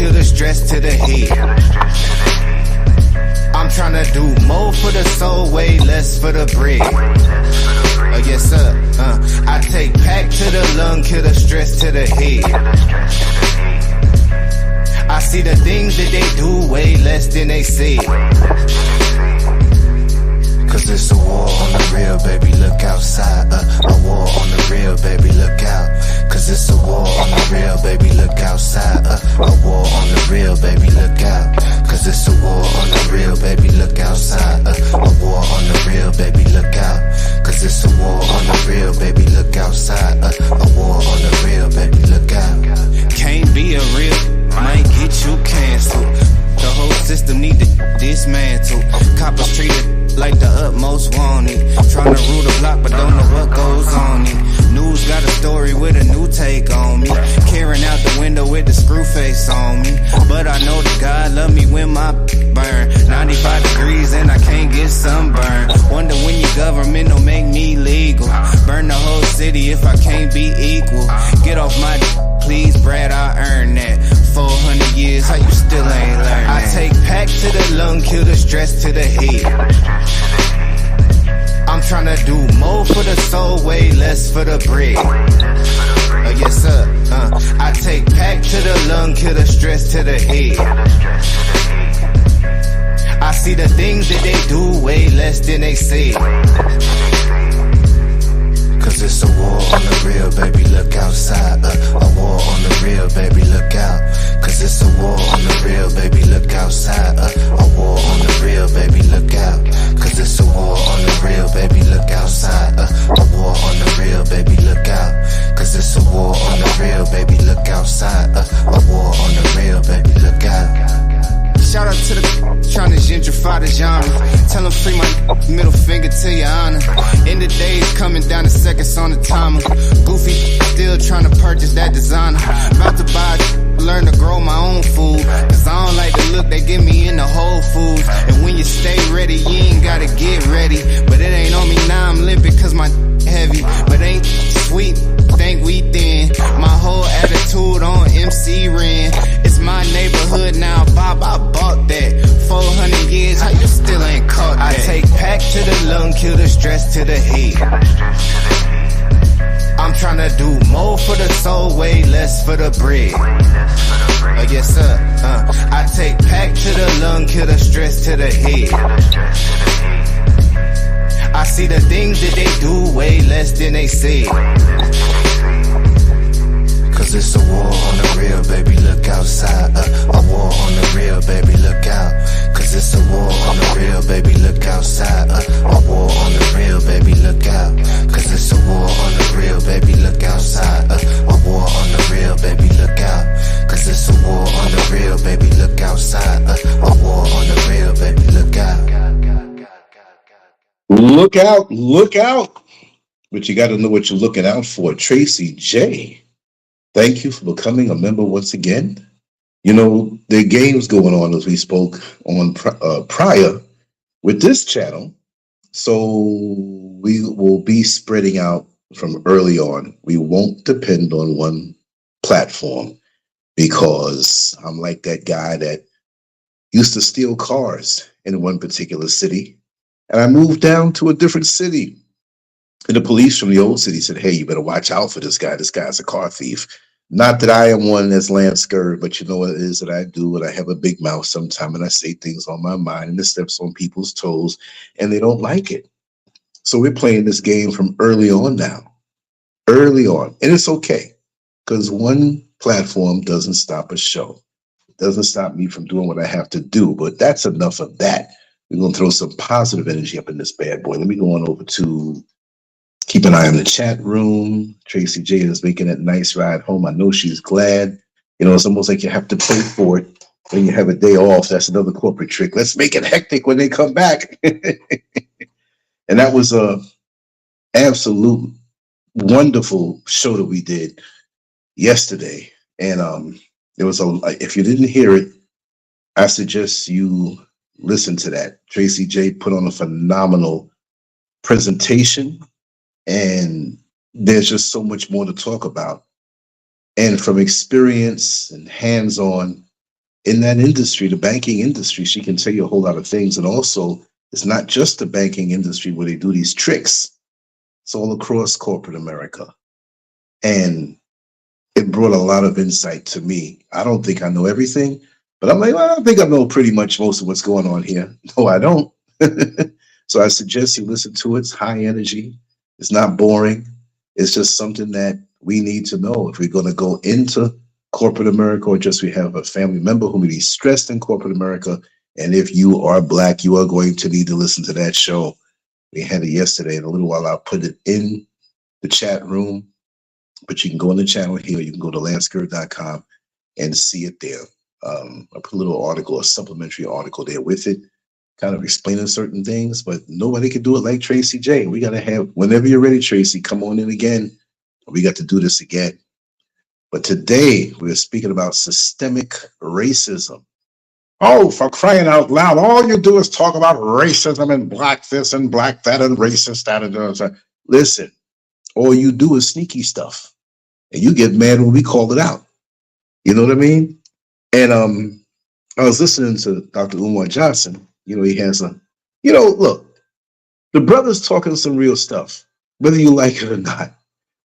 kill the stress to the head. I'm tryna do more for the soul, way less for the bread. Yes sir, I take pack to the lung, kill the stress to the head. I see the things that they do way less than they say. Cause it's a war on the real, baby, look outside. A war on the real, baby, look out. Cause it's a war on the real, baby, look outside. A war on the real, baby, look out. Cause it's a war on the real, baby, look outside. A war on the real, baby, look out. Cause it's a war on the real, baby, look outside. A war on the real, baby, look out. Can't be a real, might get you canceled. The whole system need to dismantle. Coppers treated like the utmost wanted. Tryna rule the block but don't know what goes on it. News got a story with a new take on me. Carrying out the window with the screw face on me. But I know that God love me when my burn 95 degrees and I can't get sunburned. Wonder when your government don't make me legal. Burn the whole city if I can't be equal. Get off my please, Brad, I earned that. 400 years, how you still ain't learned that? I take pack to the lung, kill the stress to the head. I'm tryna do more for the soul, way less for the bread. Yes sir, I take pack to the lung, kill the stress to the head. I see the things that they do way less than they say. Cause it's a war on the real, baby, look outside. A war on the real, baby, look out. Cause it's a war on the real, baby, look outside. A war on the real, baby, look out. Cause it's a war on the real, baby, look outside. A war on the real, baby, look out. Cause it's a war on the real, baby, look outside. A war on the real, baby, look out. Shout out to the trying to gentrify the genre. Tell them free my middle finger to your honor. End of days coming down to seconds on the timer. Goofy still trying to purchase that designer. About to buy, learn to grow my own food. Cause I don't like the look they give me in the Whole Foods. And when you stay ready, you ain't gotta get ready. But it ain't on me now, I'm limping cause my heavy. But ain't sweet, think we thin. My whole attitude on MC Ren. It's my neighborhood now, Bob, I bought that. 400 years, how you still ain't caught that? I take pack to the lung, kill the stress to the head. I'm tryna do more for the soul, way less for the bread. Yes sir, I take pack to the lung, kill the stress to the head. I see the things that they do way less than they say. Cause it's a war on the real, baby, look outside. A war on the real, baby, look out. Cause it's a war on the real, baby, look outside. A war on the real, baby, look out. Cause it's a war on the real, baby, look outside. A war on the real, baby, look out. Cause it's a war on the real, baby, look outside. A war on the real, baby, look out. Look out, look out. But you gotta know what you're looking out for. Tracy J, thank you for becoming a member once again. You know, there are games going on as we spoke on prior with this channel. So we will be spreading out from early on. We won't depend on one platform because I'm like that guy that used to steal cars in one particular city. And I moved down to a different city. And the police from the old city said, hey, you better watch out for this guy. This guy's a car thief. Not that I am one that's Lancescurv, but you know what it is that I do, and I have a big mouth sometimes, and I say things on my mind, and it steps on people's toes, and they don't like it. So we're playing this game from early on now. Early on. And it's okay, because one platform doesn't stop a show. It doesn't stop me from doing what I have to do, but that's enough of that. We're going to throw some positive energy up in this bad boy. Let me go on over to keep an eye on the chat room. Tracy J is making a nice ride home. I know she's glad. You know, it's almost like you have to pay for it when you have a day off. That's another corporate trick. Let's make it hectic when they come back. And that was a absolute wonderful show that we did yesterday. And there was if you didn't hear it, I suggest you listen to that. Tracy J put on a phenomenal presentation, and there's just so much more to talk about. And from experience and hands-on, in that industry, the banking industry, she can tell you a whole lot of things. And also, it's not just the banking industry where they do these tricks. It's all across corporate America. And it brought a lot of insight to me. I don't think I know everything, but I'm like, well, I think I know pretty much most of what's going on here. No, I don't. So I suggest you listen to it. It's high energy. It's not boring. It's just something that we need to know if we're going to go into corporate America, or just we have a family member who may be stressed in corporate America. And if you are Black, you are going to need to listen to that show. We had it yesterday. In a little while, I'll put it in the chat room, but you can go on the channel here. You can go to Lancescurv.com and see it there. I put a little article, a supplementary article there with it, kind of explaining certain things, but nobody can do it like Tracy J. We got to have, whenever you're ready, Tracy, come on in again. We got to do this again. But today we're speaking about systemic racism. Oh, for crying out loud, all you do is talk about racism and Black this and Black that and racist that and that. Listen, all you do is sneaky stuff. And you get mad when we call it out. You know what I mean? And I was listening to Dr. Umar Johnson. You know, he has a, you know, look, the brother's talking some real stuff, whether you like it or not.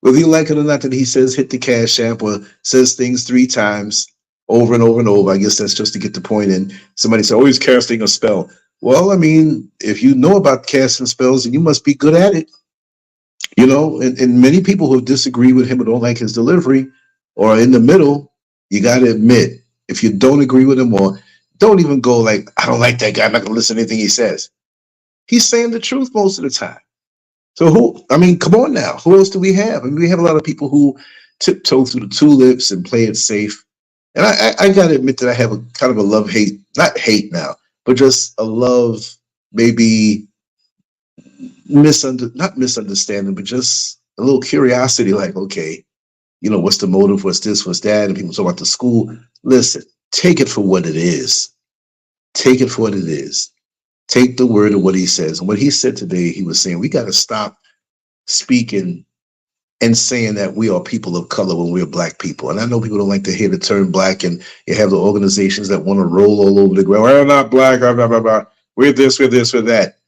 Whether you like it or not, that he says hit the Cash App or says things 3 times over and over and over. I guess that's just to get the point in. Somebody said, oh, he's casting a spell. Well, I mean, if you know about casting spells, then you must be good at it. You know, and many people who disagree with him or don't like his delivery or are in the middle, you got to admit, if you don't agree with him or don't even go like, I don't like that guy, I'm not going to listen to anything he says. He's saying the truth most of the time. So who, I mean, come on now. Who else do we have? I mean, we have a lot of people who tiptoe through the tulips and play it safe. And I got to admit that I have a kind of a love-hate, not hate now, but just a love, maybe not misunderstanding, but just a little curiosity, like, okay, you know, what's the motive? What's this? What's that? And people talk about the school. Listen, take it for what it is. Take it for what it is. Take the word of what he says. And what he said today, he was saying, we got to stop speaking and saying that we are people of color when we're Black people. And I know people don't like to hear the term Black, and you have the organizations that want to roll all over the ground. We're not Black, blah, blah, blah, blah. We're this, we're this, we're that.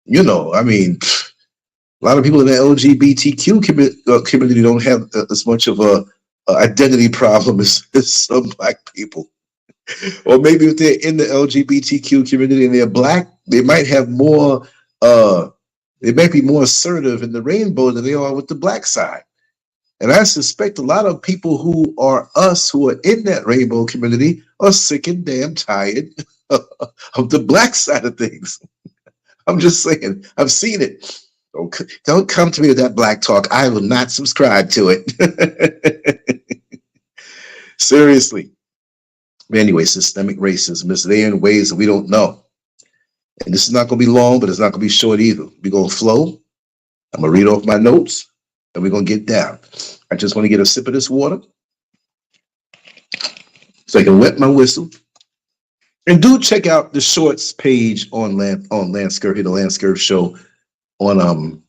You know, I mean, a lot of people in the LGBTQ community don't have as much of a identity problem as some Black people. Or maybe if they're in the LGBTQ community and they're Black, they might have more, they might be more assertive in the rainbow than they are with the Black side. And I suspect a lot of people who are us, who are in that rainbow community, are sick and damn tired of the Black side of things. I'm just saying, I've seen it. Don't come to me with that Black talk. I will not subscribe to it. Seriously. But anyway, systemic racism is there in ways that we don't know. And this is not going to be long, but it's not going to be short either. We're going to flow. I'm going to read off my notes, and we're going to get down. I just want to get a sip of this water so I can wet my whistle. And do check out the shorts page on Lancescurv, the Lancescurv show on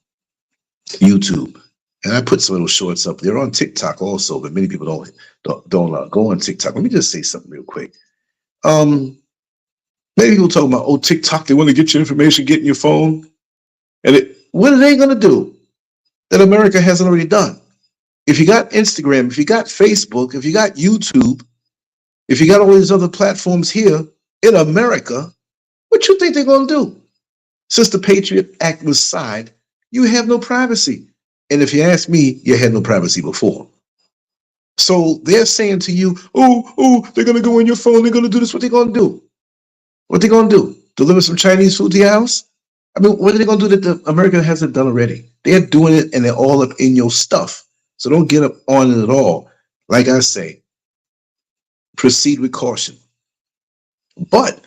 YouTube. And I put some little shorts up there on TikTok also, but many people don't go on TikTok. Let me just say something real quick. Many people talking about, oh, TikTok, they want to get your information, get in your phone. And what are they going to do that America hasn't already done? If you got Instagram, if you got Facebook, if you got YouTube, if you got all these other platforms here in America, what you think they're going to do? Since the Patriot Act was signed, you have no privacy. And if you ask me, you had no privacy before. So they're saying to you, oh, they're going to go in your phone. They're going to do this. What they going to do? What they going to do? Deliver some Chinese food to your house? I mean, what are they going to do that America hasn't done already? They're doing it, and they're all up in your stuff. So don't get up on it at all. Like I say, proceed with caution. But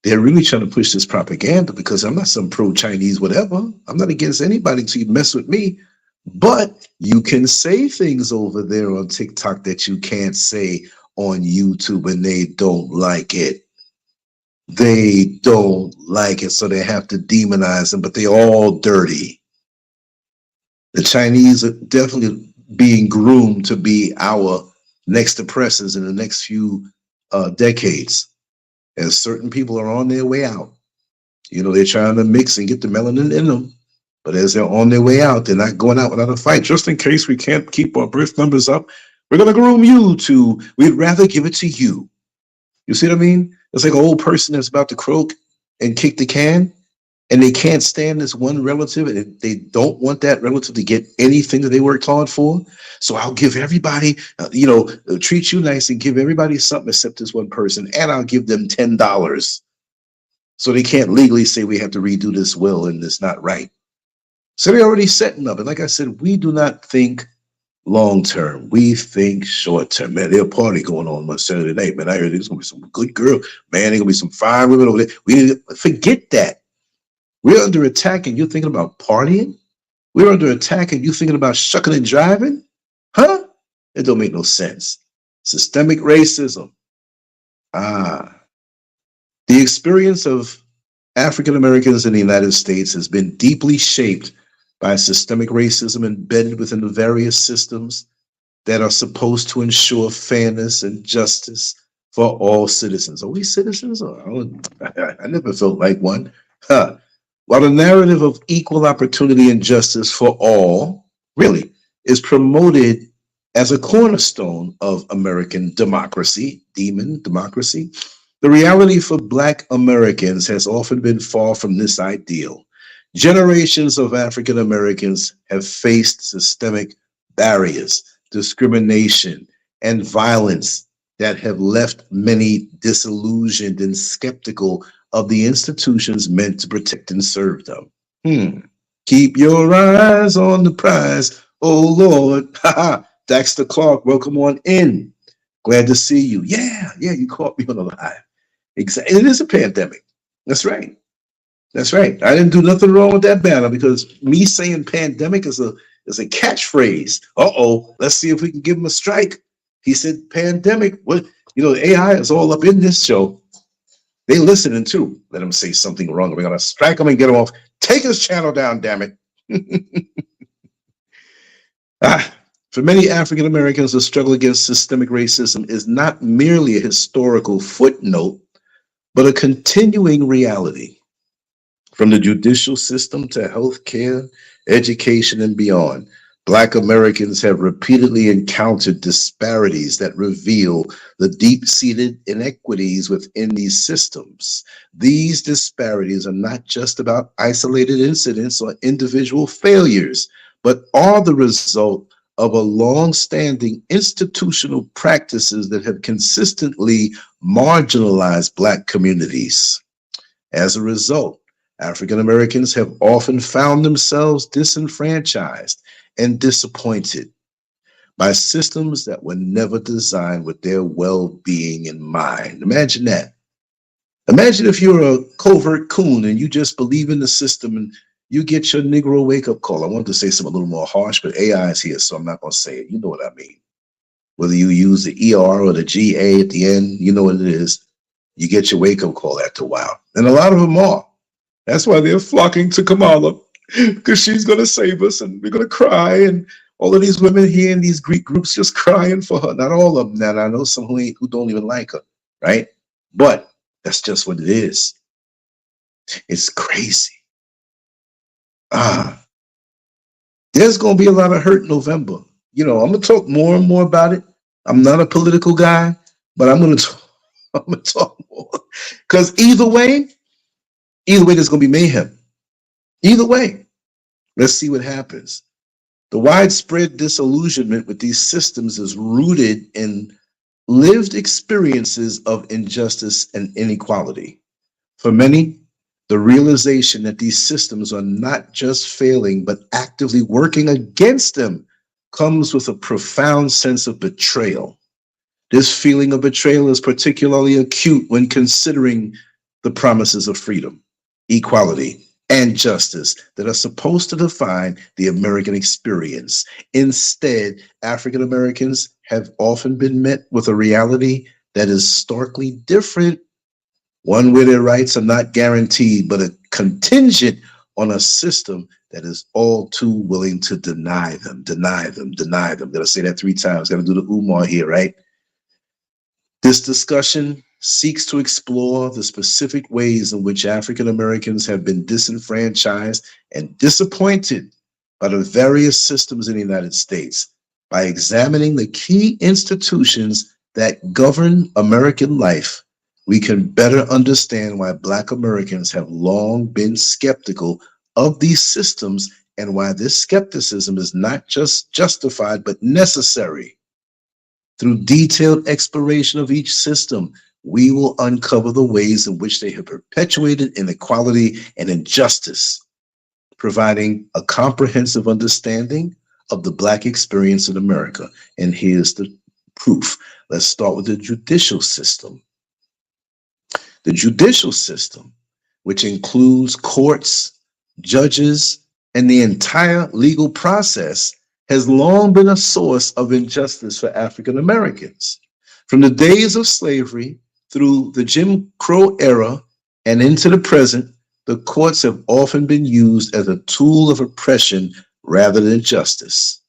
they're really trying to push this propaganda, because I'm not some pro-Chinese whatever. I'm not against anybody until you mess with me. But you can say things over there on TikTok that you can't say on YouTube, and they don't like it. They don't like it, so they have to demonize them, but they're all dirty. The Chinese are definitely being groomed to be our next oppressors in the next few decades, and certain people are on their way out. You know, they're trying to mix and get the melanin in them, but as they're on their way out, they're not going out without a fight. Just in case we can't keep our birth numbers up, we're going to groom you to, we'd rather give it to you. You see what I mean? It's like an old person that's about to croak and kick the can, and they can't stand this one relative, and they don't want that relative to get anything that they worked hard for. So I'll give everybody, treat you nice and give everybody something except this one person, and I'll give them $10. So they can't legally say we have to redo this will and it's not right. So they're already setting up. And like I said, we do not think long term. We think short term. Man, there's a party going on Saturday night. Man, I heard there's going to be some good girl. Man, there's going to be some fine women over there. We need to forget that. We're under attack and you're thinking about partying? We're under attack and you're thinking about shucking and driving? Huh? It don't make no sense. Systemic racism. The experience of African Americans in the United States has been deeply shaped by systemic racism embedded within the various systems that are supposed to ensure fairness and justice for all citizens. Are we citizens? I never felt like one. Huh. While the narrative of equal opportunity and justice for all really is promoted as a cornerstone of American democracy, democracy, the reality for Black Americans has often been far from this ideal. Generations of African Americans have faced systemic barriers, discrimination, and violence that have left many disillusioned and skeptical of the institutions meant to protect and serve them. Keep your eyes on the prize, oh Lord. Dexter Clark, welcome on in. Glad to see you. Yeah, you caught me on the live. Exactly. It is a pandemic. That's right. That's right. I didn't do nothing wrong with that banner because me saying pandemic is a catchphrase. Let's see if we can give him a strike. He said pandemic. What, the AI is all up in this show. They listening too. Let him say something wrong. We're gonna strike him and get him off. Take his channel down, damn it. For many African Americans, the struggle against systemic racism is not merely a historical footnote, but a continuing reality. From the judicial system to healthcare, education, and beyond, Black Americans have repeatedly encountered disparities that reveal the deep-seated inequities within these systems. These disparities are not just about isolated incidents or individual failures, but are the result of a long-standing institutional practices that have consistently marginalized Black communities. As a result, African Americans have often found themselves disenfranchised and disappointed by systems that were never designed with their well-being in mind. Imagine that. Imagine if you're a covert coon and you just believe in the system and you get your Negro wake-up call. I wanted to say something a little more harsh, but AI is here, so I'm not going to say it. You know what I mean. Whether you use the ER or the GA at the end, you know what it is. You get your wake-up call after a while. And a lot of them are. That's why they're flocking to Kamala, because she's going to save us and we're going to cry. And all of these women here in these Greek groups just crying for her. Not all of them. Now, I know some who don't even like her, right? But that's just what it is. It's crazy. There's going to be a lot of hurt in November. I'm going to talk more and more about it. I'm not a political guy, but I'm going to talk more. Because either way, there's going to be mayhem. Either way, let's see what happens. The widespread disillusionment with these systems is rooted in lived experiences of injustice and inequality. For many, the realization that these systems are not just failing, but actively working against them comes with a profound sense of betrayal. This feeling of betrayal is particularly acute when considering the promises of freedom, equality, and justice that are supposed to define the American experience. Instead, African Americans have often been met with a reality that is starkly different, one where their rights are not guaranteed, but a contingent on a system that is all too willing to deny them. Gotta say that 3 times. Gotta do the Umar here, right? This discussion seeks to explore the specific ways in which African Americans have been disenfranchised and disappointed by the various systems in the United States by examining the key institutions that govern American life. We can better understand why Black Americans have long been skeptical of these systems and why this skepticism is not just justified but necessary. Through detailed exploration of each system, we will uncover the ways in which they have perpetuated inequality and injustice, providing a comprehensive understanding of the Black experience in America. And here's the proof. Let's start with the judicial system. The judicial system, which includes courts, judges, and the entire legal process, has long been a source of injustice for African Americans. From the days of slavery through the Jim Crow era and into the present, the courts have often been used as a tool of oppression rather than justice.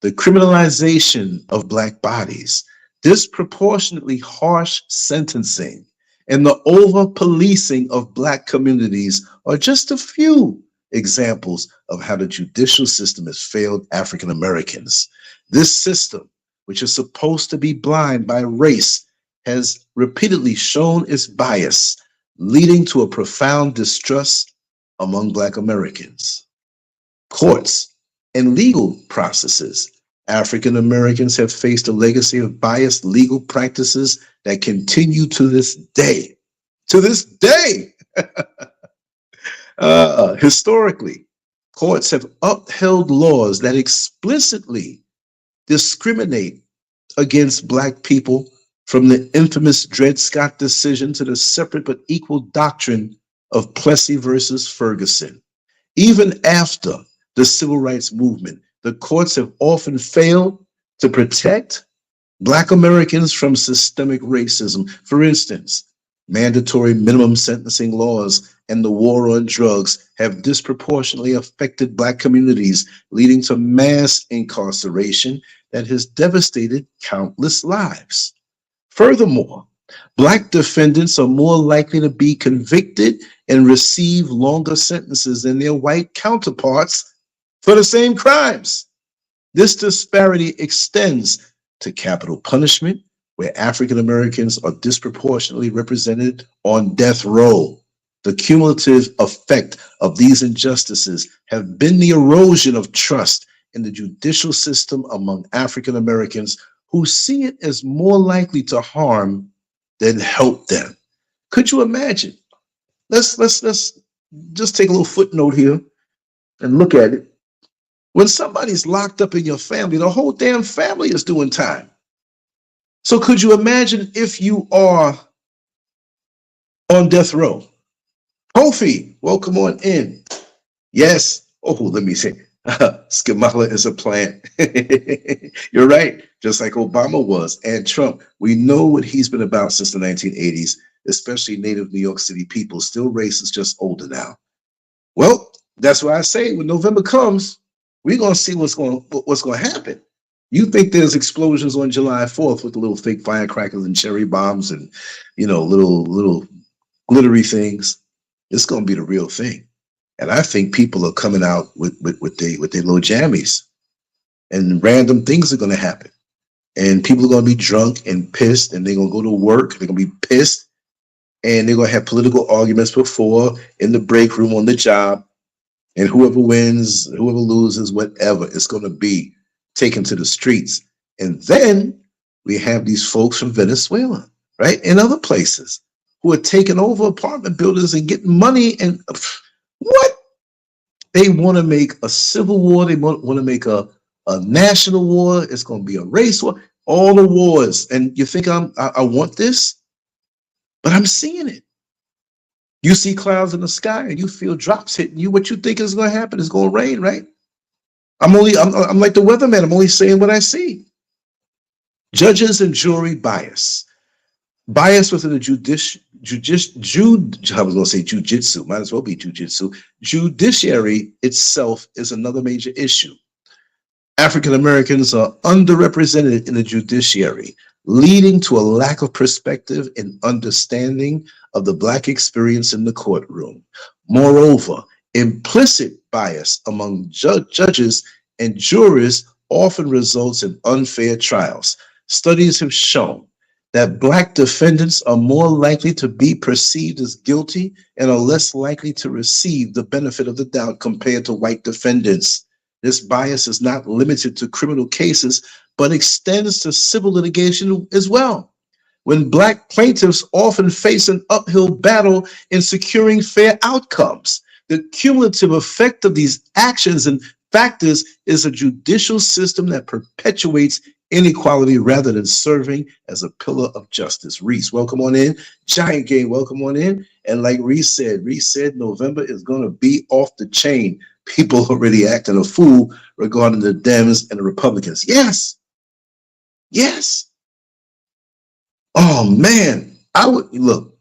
The criminalization of Black bodies, disproportionately harsh sentencing, and the over-policing of Black communities are just a few examples of how the judicial system has failed African Americans. This system, which is supposed to be blind by race, has repeatedly shown its bias, leading to a profound distrust among Black Americans. Courts and legal processes. African Americans have faced a legacy of biased legal practices that continue to this day. To this day! Historically, courts have upheld laws that explicitly discriminate against Black people, from the infamous Dred Scott decision to the separate but equal doctrine of Plessy versus Ferguson. Even after the Civil Rights Movement, the courts have often failed to protect Black Americans from systemic racism. For instance, mandatory minimum sentencing laws and the war on drugs have disproportionately affected Black communities, leading to mass incarceration that has devastated countless lives. Furthermore, Black defendants are more likely to be convicted and receive longer sentences than their white counterparts for the same crimes. This disparity extends to capital punishment, where African Americans are disproportionately represented on death row. The cumulative effect of these injustices have been the erosion of trust in the judicial system among African Americans, who see it as more likely to harm than help them. Could you imagine? Let's just take a little footnote here and look at it. When somebody's locked up in your family, the whole damn family is doing time. So could you imagine if you are on death row? Kofi, welcome on in. Yes. Oh, let me say, Skamala is a plant. You're right. Just like Obama was, and Trump. We know what he's been about since the 1980s, especially native New York City people. Still racist, just older now. Well, that's why I say when November comes, we're going to see what's going to happen. You think there's explosions on July 4th with the little fake firecrackers and cherry bombs and, you know, little glittery things. It's going to be the real thing. And I think people are coming out with their little jammies, and random things are going to happen. And people are going to be drunk and pissed, and they're going to go to work. They're going to be pissed, and they're going to have political arguments before in the break room on the job. And whoever wins, whoever loses, whatever, it's going to be taken to the streets. And then we have these folks from Venezuela, right, and other places who are taking over apartment buildings and getting money. And what? They want to make a civil war. They want to make a national war. It's going to be a race war. All the wars. And you think I want this? But I'm seeing it. You see clouds in the sky and you feel drops hitting you. What you think is going to happen is going to rain, right? I'm like the weatherman. I'm only saying what I see. Judges and jury bias. Bias within the jujitsu, might as well be jujitsu. Judiciary itself is another major issue. African Americans are underrepresented in the judiciary. leading to a lack of perspective and understanding of the Black experience in the courtroom. Moreover, implicit bias among judges and jurors often results in unfair trials. Studies have shown that Black defendants are more likely to be perceived as guilty and are less likely to receive the benefit of the doubt compared to white defendants. This bias is not limited to criminal cases, but extends to civil litigation as well. When Black plaintiffs often face an uphill battle in securing fair outcomes, the cumulative effect of these actions and factors is a judicial system that perpetuates inequality rather than serving as a pillar of justice. Reese, welcome on in. Giant Game, welcome on in. And like Reese said November is going to be off the chain. People already acting a fool regarding the Dems and the Republicans. Yes. Yes. Oh, man. I would, look,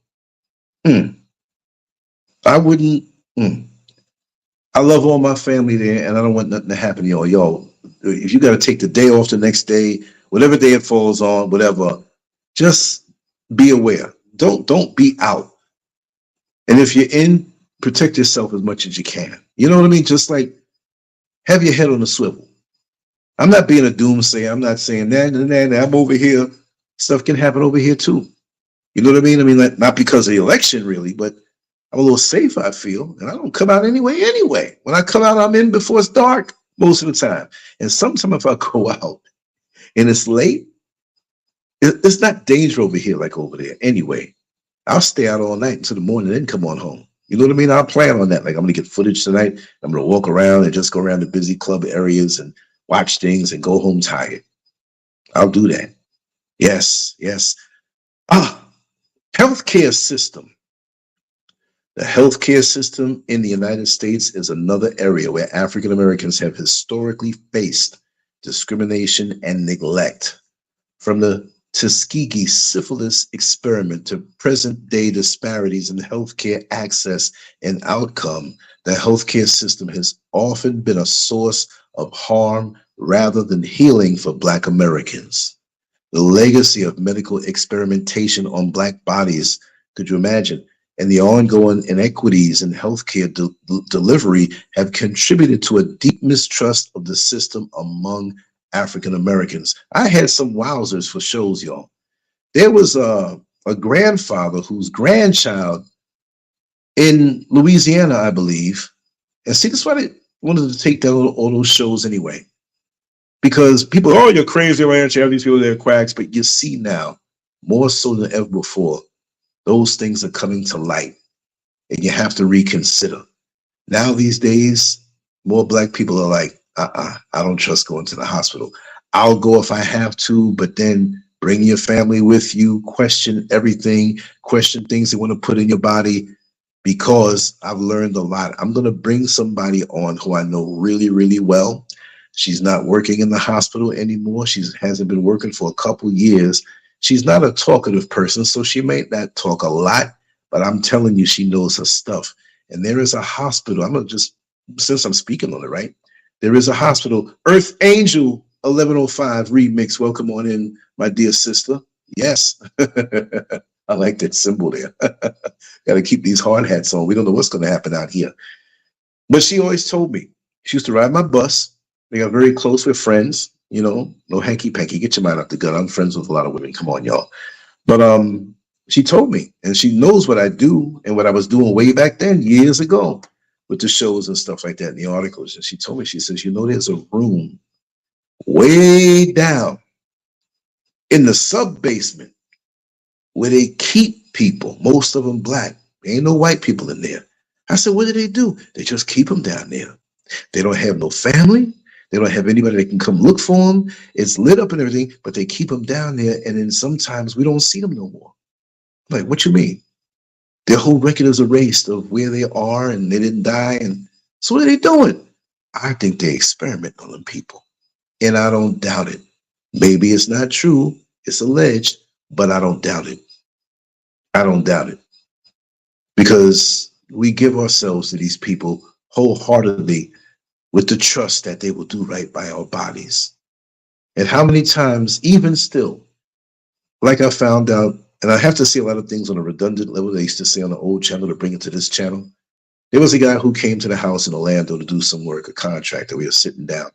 I wouldn't, I love all my family there, and I don't want nothing to happen to y'all. Yo, if you got to take the day off the next day, whatever day it falls on, whatever, just be aware. Don't be out. And if you're in, protect yourself as much as you can. You know what I mean? Just like have your head on a swivel. I'm not being a doomsayer. I'm not saying that. I'm over here. Stuff can happen over here too. You know what I mean? I mean, like, not because of the election really, but I'm a little safer, I feel, and I don't come out anyway. When I come out, I'm in before it's dark most of the time. And sometimes if I go out and it's late, it's not danger over here like over there. Anyway, I'll stay out all night until the morning, then come on home. You know what I mean? I'll plan on that. Like, I'm going to get footage tonight. I'm going to walk around and just go around the busy club areas and watch things and go home tired. I'll do that. Yes. Healthcare system. The healthcare system in the United States is another area where African Americans have historically faced discrimination and neglect. From the Tuskegee syphilis experiment to present-day disparities in healthcare access and outcome, the healthcare system has often been a source of harm rather than healing for Black Americans. The legacy of medical experimentation on Black bodies, could you imagine, and the ongoing inequities in healthcare delivery have contributed to a deep mistrust of the system among African Americans. I had some wowzers for shows, y'all. There was a grandfather whose grandchild in Louisiana, I believe, and see, that's why they wanted to take down all those shows anyway. Because people, oh, you're crazy, Ranch, you have these people that are quacks, but you see now, more so than ever before, those things are coming to light, and you have to reconsider. Now these days, more Black people are like, I don't trust going to the hospital. I'll go if I have to, but then bring your family with you, question everything, question things they want to put in your body, because I've learned a lot. I'm going to bring somebody on who I know really, really well. She's not working in the hospital anymore. She hasn't been working for a couple years. She's not a talkative person, so she may not talk a lot, but I'm telling you, she knows her stuff. And there is a hospital. I'm going to just, since I'm speaking on it, right? There is a hospital, Earth Angel 1105 remix. Welcome on in, my dear sister. Yes. I like that symbol there. Got to keep these hard hats on. We don't know what's going to happen out here. But she always told me, she used to ride my bus. They got very close with friends, you know, no hanky-panky. Get your mind out the gun. I'm friends with a lot of women. Come on, y'all. But she told me, and she knows what I do and what I was doing way back then, years ago, with the shows and stuff like that, and the articles. And she told me, she says, you know, there's a room way down in the sub-basement where they keep people, most of them Black. There ain't no white people in there. I said, what do? They just keep them down there. They don't have no family. They don't have anybody that can come look for them. It's lit up and everything, but they keep them down there, and then sometimes we don't see them no more. I'm like, what you mean? Their whole record is erased of where they are, and they didn't die. And so what are they doing? I think they experiment on them people, and I don't doubt it. Maybe it's not true. It's alleged, but I don't doubt it. I don't doubt it. Because we give ourselves to these people wholeheartedly with the trust that they will do right by our bodies. And how many times, even still, like I found out, and I have to say a lot of things on a redundant level they used to say on the old channel to bring it to this channel. There was a guy who came to the house in Orlando to do some work, a contractor. We were sitting down.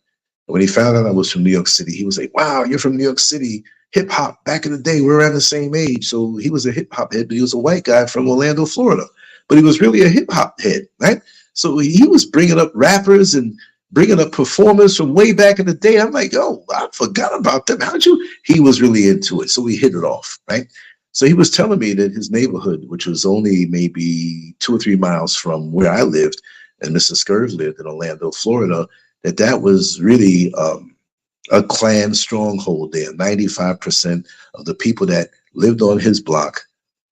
And when he found out I was from New York City, he was like, wow, you're from New York City. Hip hop, back in the day, we were around the same age. So he was a hip hop head, but he was a white guy from Orlando, Florida. But he was really a hip hop head, right? So he was bringing up rappers and bringing up performers from way back in the day. I'm like, oh, I forgot about them. How'd you? He was really into it. So we hit it off, right? So he was telling me that his neighborhood, which was only maybe 2 or 3 miles from where I lived, and Mr. SCURV lived in Orlando, Florida, that was really a Klan stronghold there. 95% of the people that lived on his block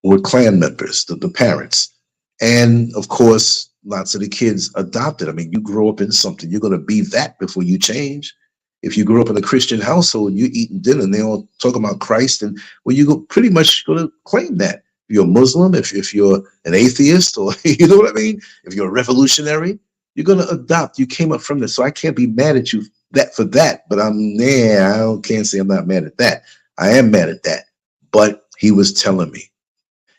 were Klan members, the parents. And of course, lots of the kids adopted. I mean, you grow up in something, you're going to be that before you change. If you grew up in a Christian household and you're eating dinner and they all talk about Christ, and well, you go pretty much going to claim that. If you're a Muslim, if you're an atheist, or you know what I mean? If you're a revolutionary, you're going to adopt. You came up from this. So I can't be mad at you for that. But can't say I'm not mad at that. I am mad at that. But he was telling me,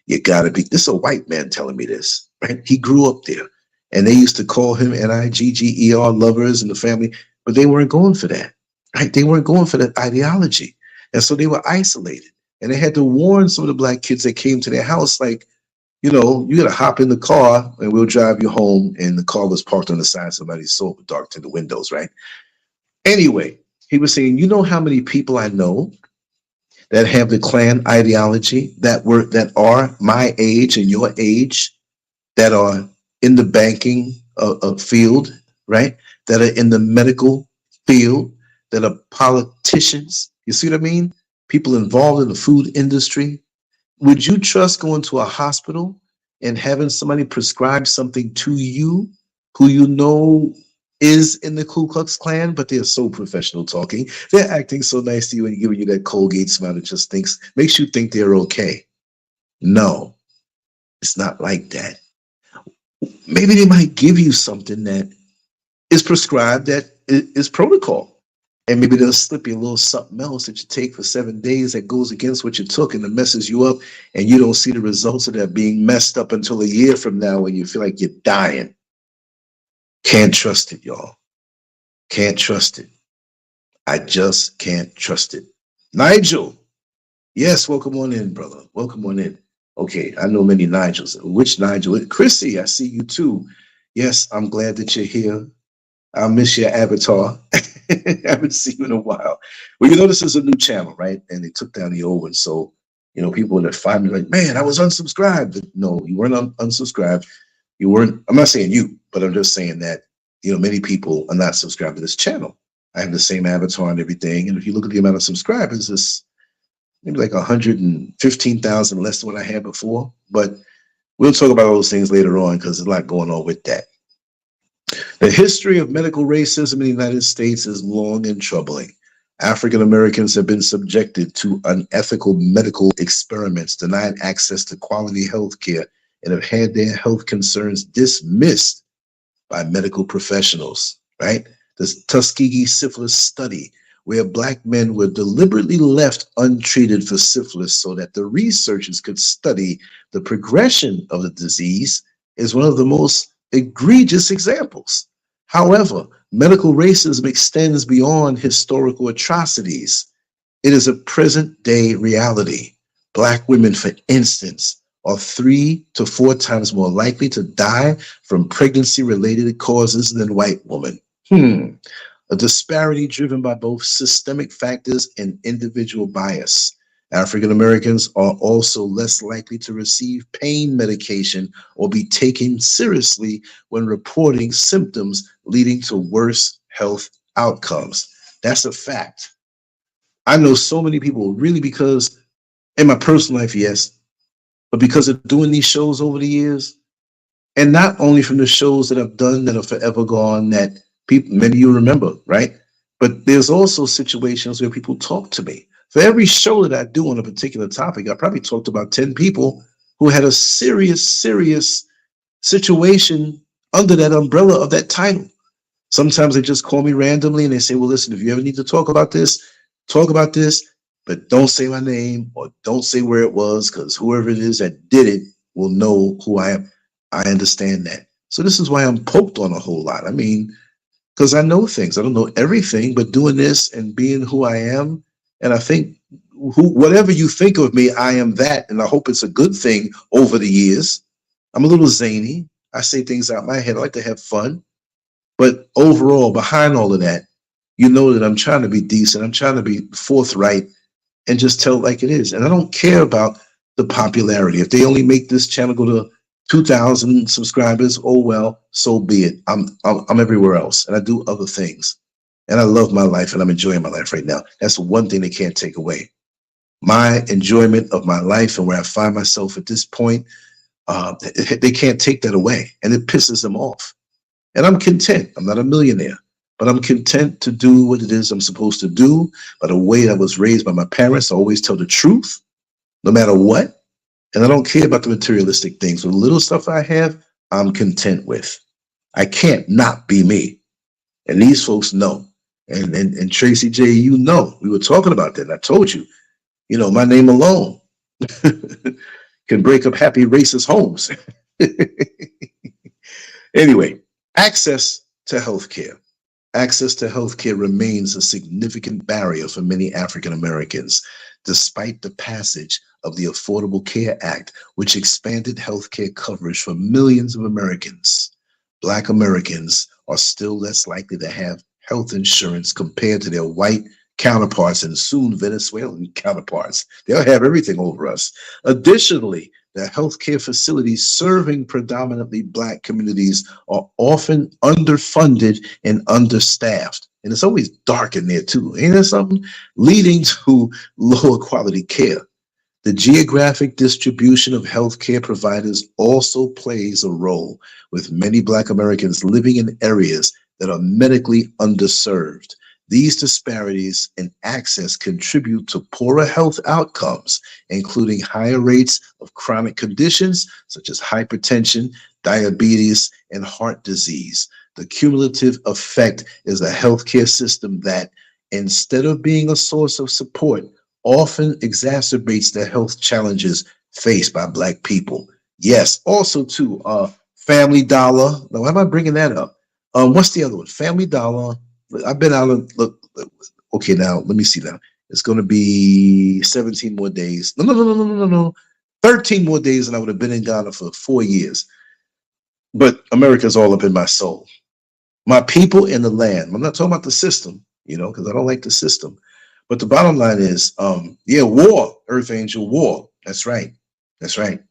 you got to be, this is a white man telling me this, right? He grew up there. And they used to call him NIGGER lovers in the family, but they weren't going for that. Right? They weren't going for that ideology. And so they were isolated. And they had to warn some of the black kids that came to their house, like, you know, you got to hop in the car and we'll drive you home. And the car was parked on the side. Somebody saw it, dark to the windows, right? Anyway, he was saying, you know how many people I know that have the Klan ideology that are my age and your age, that are in the banking field, right? That are in the medical field, that are politicians. You see what I mean? People involved in the food industry. Would you trust going to a hospital and having somebody prescribe something to you who you know is in the Ku Klux Klan, but they're so professional talking. They're acting so nice to you and giving you that Colgate smile that just makes you think they're okay. No, it's not like that. Maybe they might give you something that is prescribed, that is protocol. And maybe they'll slip you a little something else that you take for 7 days that goes against what you took, and it messes you up, and you don't see the results of that being messed up until a year from now when you feel like you're dying. Can't trust it, y'all. Can't trust it. I just can't trust it. Nigel. Yes, welcome on in, brother. Welcome on in. Okay, I know many Nigels. Which Nigel? Chrissy, I see you too. Yes, I'm glad that you're here. I miss your avatar. I haven't seen you in a while. Well, you know, this is a new channel, right? And they took down the old one. So, you know, people that find me like, man, I was unsubscribed. No, you weren't unsubscribed. You weren't. I'm not saying you, but I'm just saying that, you know, many people are not subscribed to this channel. I have the same avatar and everything. And if you look at the amount of subscribers, it's maybe like 115,000 less than what I had before. But we'll talk about those things later on because there's a lot going on with that. The history of medical racism in the United States is long and troubling. African Americans have been subjected to unethical medical experiments, denied access to quality health care, and have had their health concerns dismissed by medical professionals, right? The Tuskegee syphilis study, where Black men were deliberately left untreated for syphilis so that the researchers could study the progression of the disease, is one of the most egregious examples. However, medical racism extends beyond historical atrocities. It is a present-day reality. Black women, for instance, are 3 to 4 times more likely to die from pregnancy-related causes than white women. A disparity driven by both systemic factors and individual bias. African Americans are also less likely to receive pain medication or be taken seriously when reporting symptoms leading to worse health outcomes. That's a fact. I know so many people, really, because in my personal life, yes, but because of doing these shows over the years, and not only from the shows that I've done that are forever gone, that people, many of you remember, right? But there's also situations where people talk to me. For every show that I do on a particular topic, I probably talked about 10 people who had a serious situation under that umbrella of that title. Sometimes they just call me randomly and they say, well, listen, if you ever need to talk about this, but don't say my name or don't say where it was, because whoever it is that did it will know who I am. I understand that. So this is why I'm poked on a whole lot. I mean, because I know things. I don't know everything, but doing this and being who I am, and I think whatever you think of me, I am that, and I hope it's a good thing over the years. I'm a little zany. I say things out my head. I like to have fun. But overall, behind all of that, you know that I'm trying to be decent. I'm trying to be forthright and just tell it like it is. And I don't care about the popularity. If they only make this channel go to 2,000 subscribers, oh well, so be it. I'm everywhere else, and I do other things. And I love my life, and I'm enjoying my life right now. That's one thing they can't take away. My enjoyment of my life and where I find myself at this point, they can't take that away, and it pisses them off. And I'm content. I'm not a millionaire, but I'm content to do what it is I'm supposed to do by the way I was raised by my parents. I always tell the truth, no matter what. And I don't care about the materialistic things. The little stuff I have, I'm content with. I can't not be me. And these folks know. And Tracy J, you know, we were talking about that. And I told you, you know, my name alone can break up happy racist homes. Anyway, access to healthcare. Access to healthcare remains a significant barrier for many African Americans, despite the passage of the Affordable Care Act, which expanded healthcare coverage for millions of Americans. Black Americans are still less likely to have health insurance compared to their white counterparts and soon Venezuelan counterparts. They'll have everything over us. Additionally, the healthcare facilities serving predominantly Black communities are often underfunded and understaffed. And it's always dark in there too, ain't there something? Leading to lower quality care. The geographic distribution of healthcare providers also plays a role, with many Black Americans living in areas that are medically underserved. These disparities in access contribute to poorer health outcomes, including higher rates of chronic conditions such as hypertension, diabetes, and heart disease. The cumulative effect is a healthcare system that, instead of being a source of support, often exacerbates the health challenges faced by Black people. Yes, also too, Family Dollar. Now, why am I bringing that up? What's the other one? Family Dollar. I've been out of, look, okay, now, let me see now. It's going to be 17 more days. No. 13 more days and I would have been in Ghana for 4 years. But America's all up in my soul. My people in the land. I'm not talking about the system, you know, because I don't like the system. But the bottom line is, yeah, war, Earth Angel, war. That's right. That's right.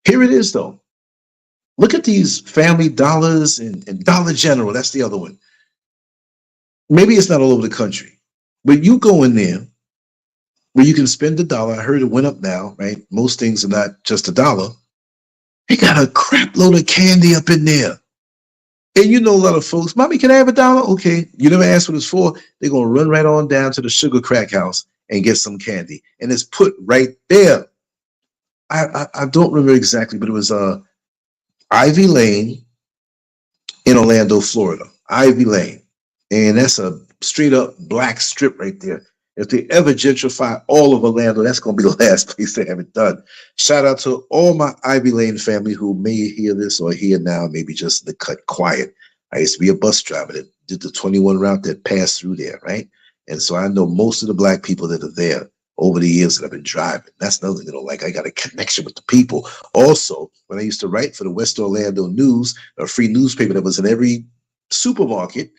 Here it is, though. Look at these Family Dollars and Dollar General. That's the other one. Maybe it's not all over the country, but you go in there where you can spend $1. I heard it went up now, right? Most things are not just $1. They got a crap load of candy up in there. And you know a lot of folks, Mommy, can I have $1? Okay. You never ask what it's for. They're going to run right on down to the sugar crack house and get some candy. And it's put right there. I don't remember exactly, but it was Ivy Lane in Orlando, Florida. Ivy Lane. And that's a straight up Black strip right there. If they ever gentrify all of Orlando, that's going to be the last place they have it done. Shout out to all my Ivy Lane family who may hear this or hear now, maybe just in the cut quiet. I used to be a bus driver that did the 21 route that passed through there, right? And so I know most of the Black people that are there over the years that I've been driving. That's another thing, like I got a connection with the people. Also, when I used to write for the West Orlando News, a free newspaper that was in every supermarket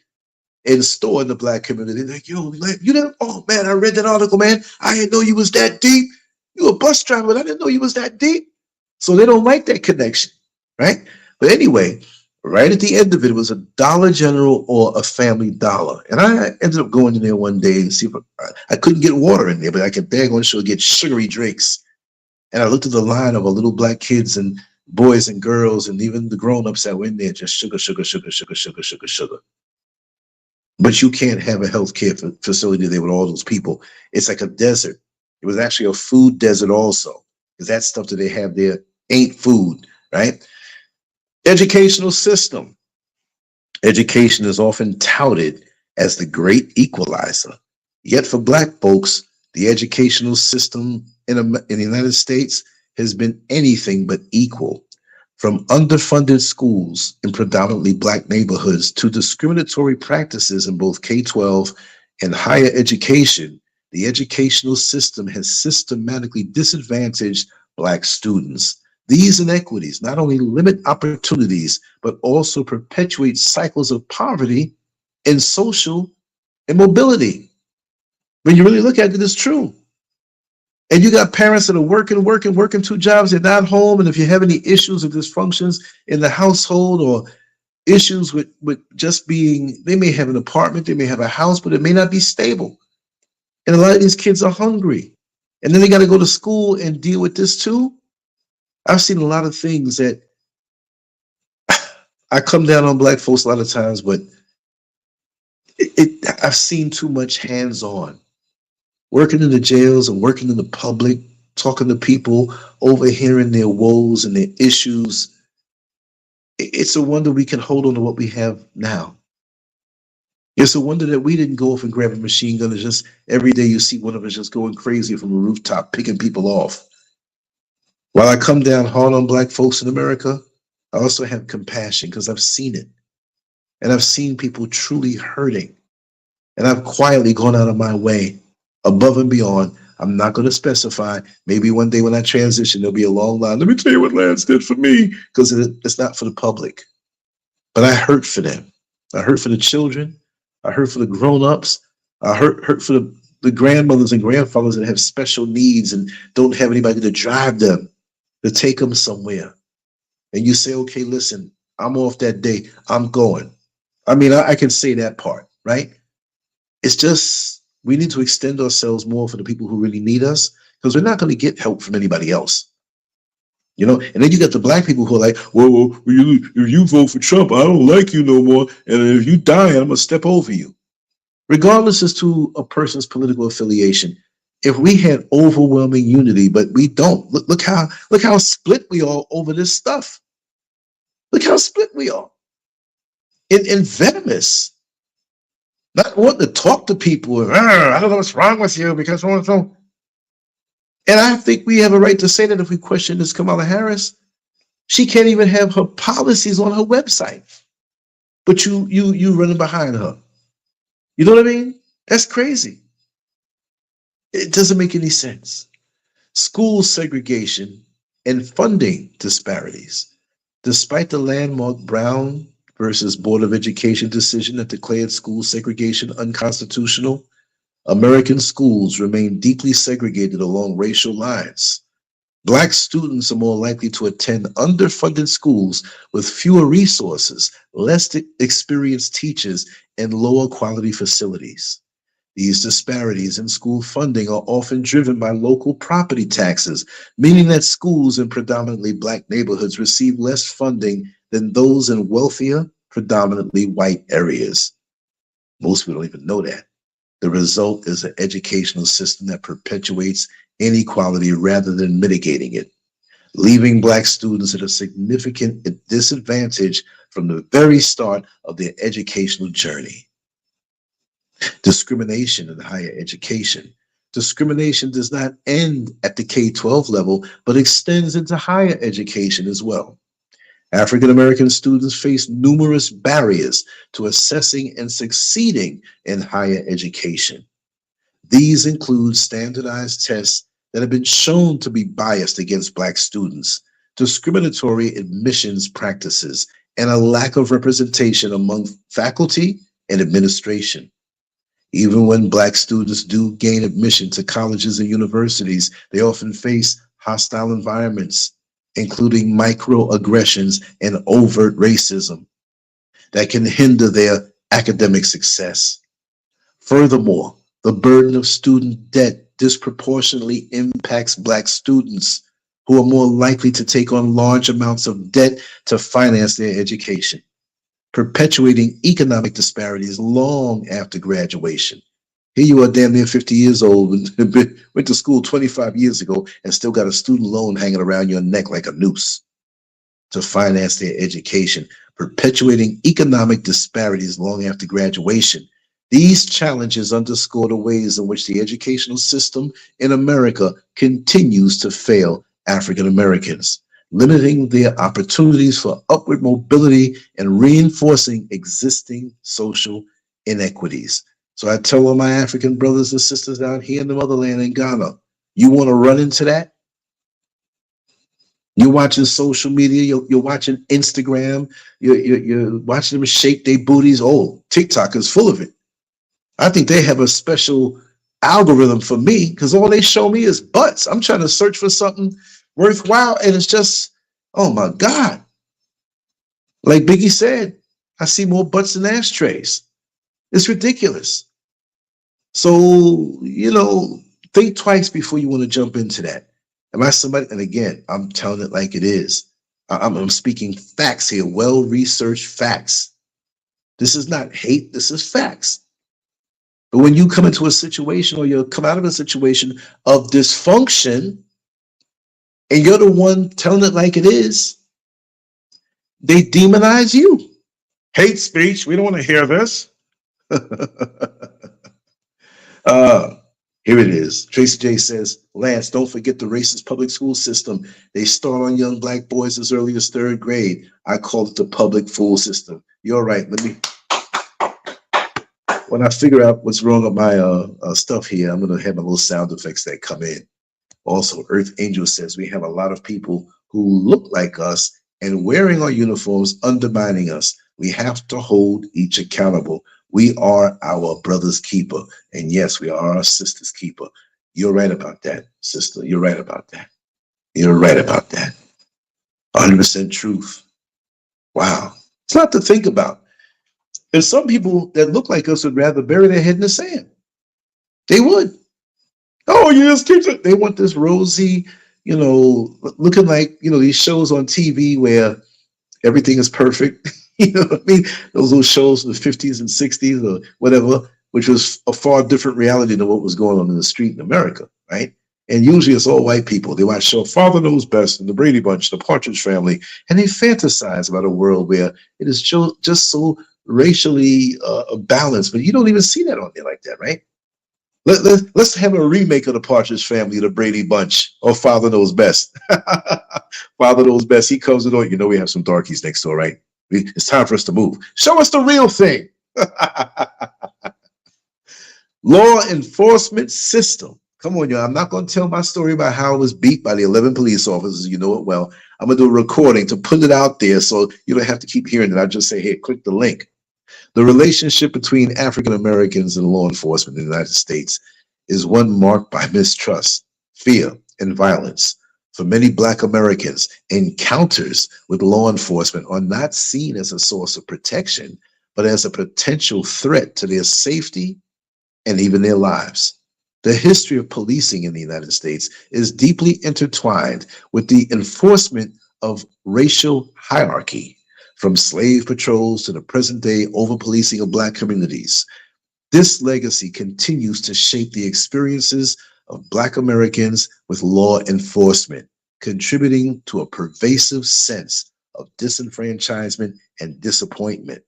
and store in the Black community, like, yo, you know, oh man, I read that article, man. I didn't know you was that deep. You a bus driver, but I didn't know you was that deep. So they don't like that connection, right? But anyway, right at the end of it, it was a Dollar General or a Family Dollar. And I ended up going in there one day and see if I couldn't get water in there, but I could daggone sure get sugary drinks. And I looked at the line of little Black kids and boys and girls and even the grown-ups that were in there, just sugar. But you can't have a healthcare facility there with all those people. It's like a desert. It was actually a food desert also, because that stuff that they have there ain't food, right? Educational system. Education is often touted as the great equalizer. Yet for Black folks, The educational system in the United States has been anything but equal. From underfunded schools in predominantly Black neighborhoods to discriminatory practices in both K-12 and higher education, the educational system has systematically disadvantaged Black students. These inequities not only limit opportunities, but also perpetuate cycles of poverty and social immobility. When you really look at it, it's true. And you got parents that are working 2 jobs, they're not home. And if you have any issues or dysfunctions in the household or issues with just being, they may have an apartment, they may have a house, but it may not be stable. And a lot of these kids are hungry. And then they got to go to school and deal with this too. I've seen a lot of things that I come down on Black folks a lot of times, but I've seen too much hands-on. Working in the jails and working in the public, talking to people, overhearing their woes and their issues. It's a wonder we can hold on to what we have now. It's a wonder that we didn't go off and grab a machine gun and just every day you see one of us just going crazy from a rooftop, picking people off. While I come down hard on Black folks in America, I also have compassion because I've seen it. And I've seen people truly hurting. And I've quietly gone out of my way, above and beyond. I'm not going to specify. Maybe one day when I transition, there'll be a long line. Let me tell you what Lance did for me, because it's not for the public. But I hurt for them. I hurt for the children. I hurt for the grown-ups. I hurt for the grandmothers and grandfathers that have special needs and don't have anybody to drive them, to take them somewhere. And you say, okay, listen, I'm off that day. I'm going. I mean, I can say that part, right? It's just, we need to extend ourselves more for the people who really need us, because we're not going to get help from anybody else. You know, and then you got the Black people who are like, well, if you vote for Trump, I don't like you no more. And if you die, I'm going to step over you. Regardless as to a person's political affiliation, if we had overwhelming unity, but we don't, look how split we are over this stuff. Look how split we are. And venomous. Not wanting to talk to people. And, I don't know what's wrong with you because so and so. And I think we have a right to say that if we question this Kamala Harris. She can't even have her policies on her website. But you running behind her. You know what I mean? That's crazy. It doesn't make any sense. School segregation and funding disparities. Despite the landmark Brown versus Board of Education decision that declared school segregation unconstitutional, American schools remain deeply segregated along racial lines. Black students are more likely to attend underfunded schools with fewer resources, less experienced teachers, and lower quality facilities. These disparities in school funding are often driven by local property taxes, meaning that schools in predominantly Black neighborhoods receive less funding than those in wealthier, predominantly white areas. Most people don't even know that. The result is an educational system that perpetuates inequality rather than mitigating it, leaving Black students at a significant disadvantage from the very start of their educational journey. Discrimination in higher education. Discrimination does not end at the K-12 level, but extends into higher education as well. African American students face numerous barriers to assessing and succeeding in higher education. These include standardized tests that have been shown to be biased against Black students, discriminatory admissions practices, and a lack of representation among faculty and administration. Even when Black students do gain admission to colleges and universities, they often face hostile environments, including microaggressions and overt racism that can hinder their academic success. Furthermore, the burden of student debt disproportionately impacts Black students, who are more likely to take on large amounts of debt to finance their education, perpetuating economic disparities long after graduation. Here you are damn near 50 years old and went to school 25 years ago and still got a student loan hanging around your neck like a noose to finance their education, perpetuating economic disparities long after graduation. These challenges underscore the ways in which the educational system in America continues to fail African Americans, limiting their opportunities for upward mobility and reinforcing existing social inequities. So I tell all my African brothers and sisters out here in the motherland in Ghana, you want to run into that? You're watching social media, you're watching Instagram, you're watching them shake their booties. Oh, TikTok is full of it. I think they have a special algorithm for me because all they show me is butts. I'm trying to search for something worthwhile, and it's just, oh my God. Like Biggie said, I see more butts than ashtrays. It's ridiculous. So, think twice before you want to jump into that. Am I somebody? And again, I'm telling it like it is. I'm speaking facts here, well-researched facts. This is not hate, this is facts. But when you come into a situation or you come out of a situation of dysfunction and you're the one telling it like it is, they demonize you. Hate speech, we don't want to hear this. Here it is. Tracy J says, Lance, don't forget the racist public school system. They start on young black boys as early as 3rd grade. I call it the public fool system. You're right. When I figure out what's wrong with my stuff here, I'm going to have my little sound effects that come in. Also, Earth Angel says we have a lot of people who look like us and wearing our uniforms undermining us. We have to hold each accountable. We are our brother's keeper. And yes, we are our sister's keeper. You're right about that, sister. You're right about that. You're right about that. 100% truth. Wow. It's a lot to think about. There's some people that look like us would rather bury their head in the sand. They would. Oh, you just keep it. They want this rosy, looking like, these shows on TV where everything is perfect. You know what I mean? Those little shows in the 50s and 60s or whatever, which was a far different reality than what was going on in the street in America, right? And usually it's all white people. They watch show Father Knows Best and the Brady Bunch, the Partridge Family, and they fantasize about a world where it is just so racially balanced, but you don't even see that on there like that, right? Let's have a remake of the Partridge Family, the Brady Bunch, or Father Knows Best. Father Knows Best. He comes to the door. We have some darkies next door, right? It's time for us to move. Show us the real thing. Law enforcement system. Come on, y'all. I'm not going to tell my story about how I was beat by the 11 police officers. You know it well. I'm going to do a recording to put it out there so you don't have to keep hearing it. I'll just say, hey, click the link. The relationship between African Americans and law enforcement in the United States is one marked by mistrust, fear, and violence. For many Black Americans, encounters with law enforcement are not seen as a source of protection, but as a potential threat to their safety and even their lives. The history of policing in the United States is deeply intertwined with the enforcement of racial hierarchy, from slave patrols to the present-day over-policing of Black communities. This legacy continues to shape the experiences of Black Americans with law enforcement, contributing to a pervasive sense of disenfranchisement and disappointment.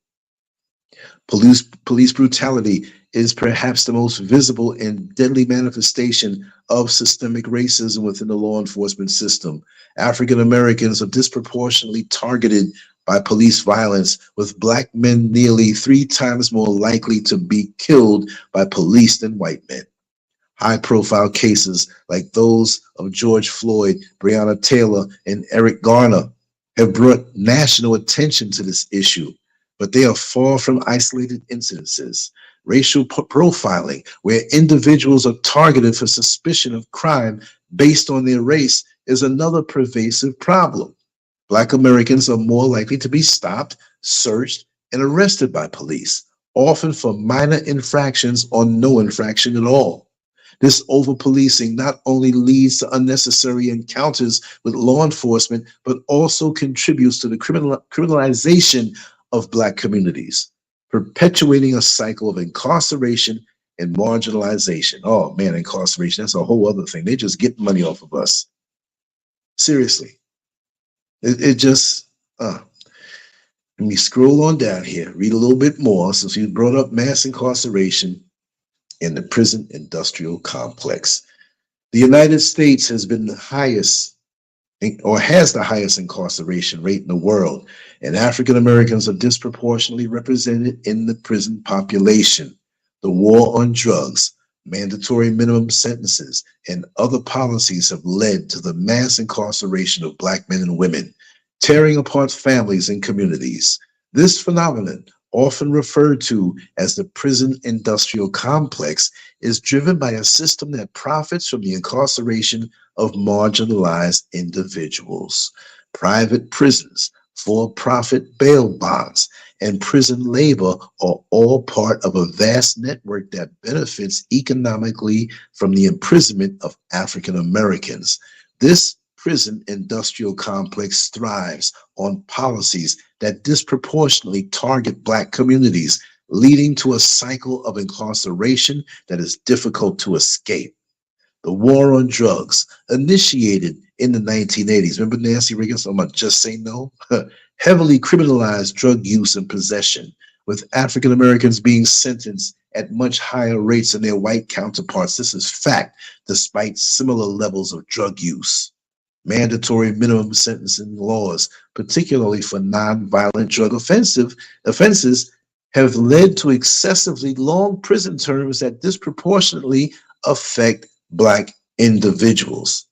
Police brutality is perhaps the most visible and deadly manifestation of systemic racism within the law enforcement system. African Americans are disproportionately targeted by police violence, with Black men nearly 3 times more likely to be killed by police than white men. High-profile cases like those of George Floyd, Breonna Taylor, and Eric Garner have brought national attention to this issue, but they are far from isolated incidences. Racial profiling, where individuals are targeted for suspicion of crime based on their race, is another pervasive problem. Black Americans are more likely to be stopped, searched, and arrested by police, often for minor infractions or no infraction at all. This over-policing not only leads to unnecessary encounters with law enforcement, but also contributes to the criminalization of Black communities, perpetuating a cycle of incarceration and marginalization. Oh man, incarceration, that's a whole other thing. They just get money off of us. Seriously. It just, Let me scroll on down here, read a little bit more since we brought up mass incarceration in the prison industrial complex. The United States has been the highest or has the highest incarceration rate in the world, and African Americans are disproportionately represented in the prison population. The war on drugs, mandatory minimum sentences, and other policies have led to the mass incarceration of Black men and women, tearing apart families and communities. This phenomenon, often referred to as the prison industrial complex, is driven by a system that profits from the incarceration of marginalized individuals. Private prisons, for-profit bail bonds, and prison labor are all part of a vast network that benefits economically from the imprisonment of African Americans. This prison industrial complex thrives on policies that disproportionately target Black communities, leading to a cycle of incarceration that is difficult to escape. The war on drugs, initiated in the 1980s, remember Nancy Reagan talking about just say no? Heavily criminalized drug use and possession, with African Americans being sentenced at much higher rates than their white counterparts. This is fact, despite similar levels of drug use. Mandatory minimum sentencing laws, particularly for nonviolent drug offenses, have led to excessively long prison terms that disproportionately affect Black individuals.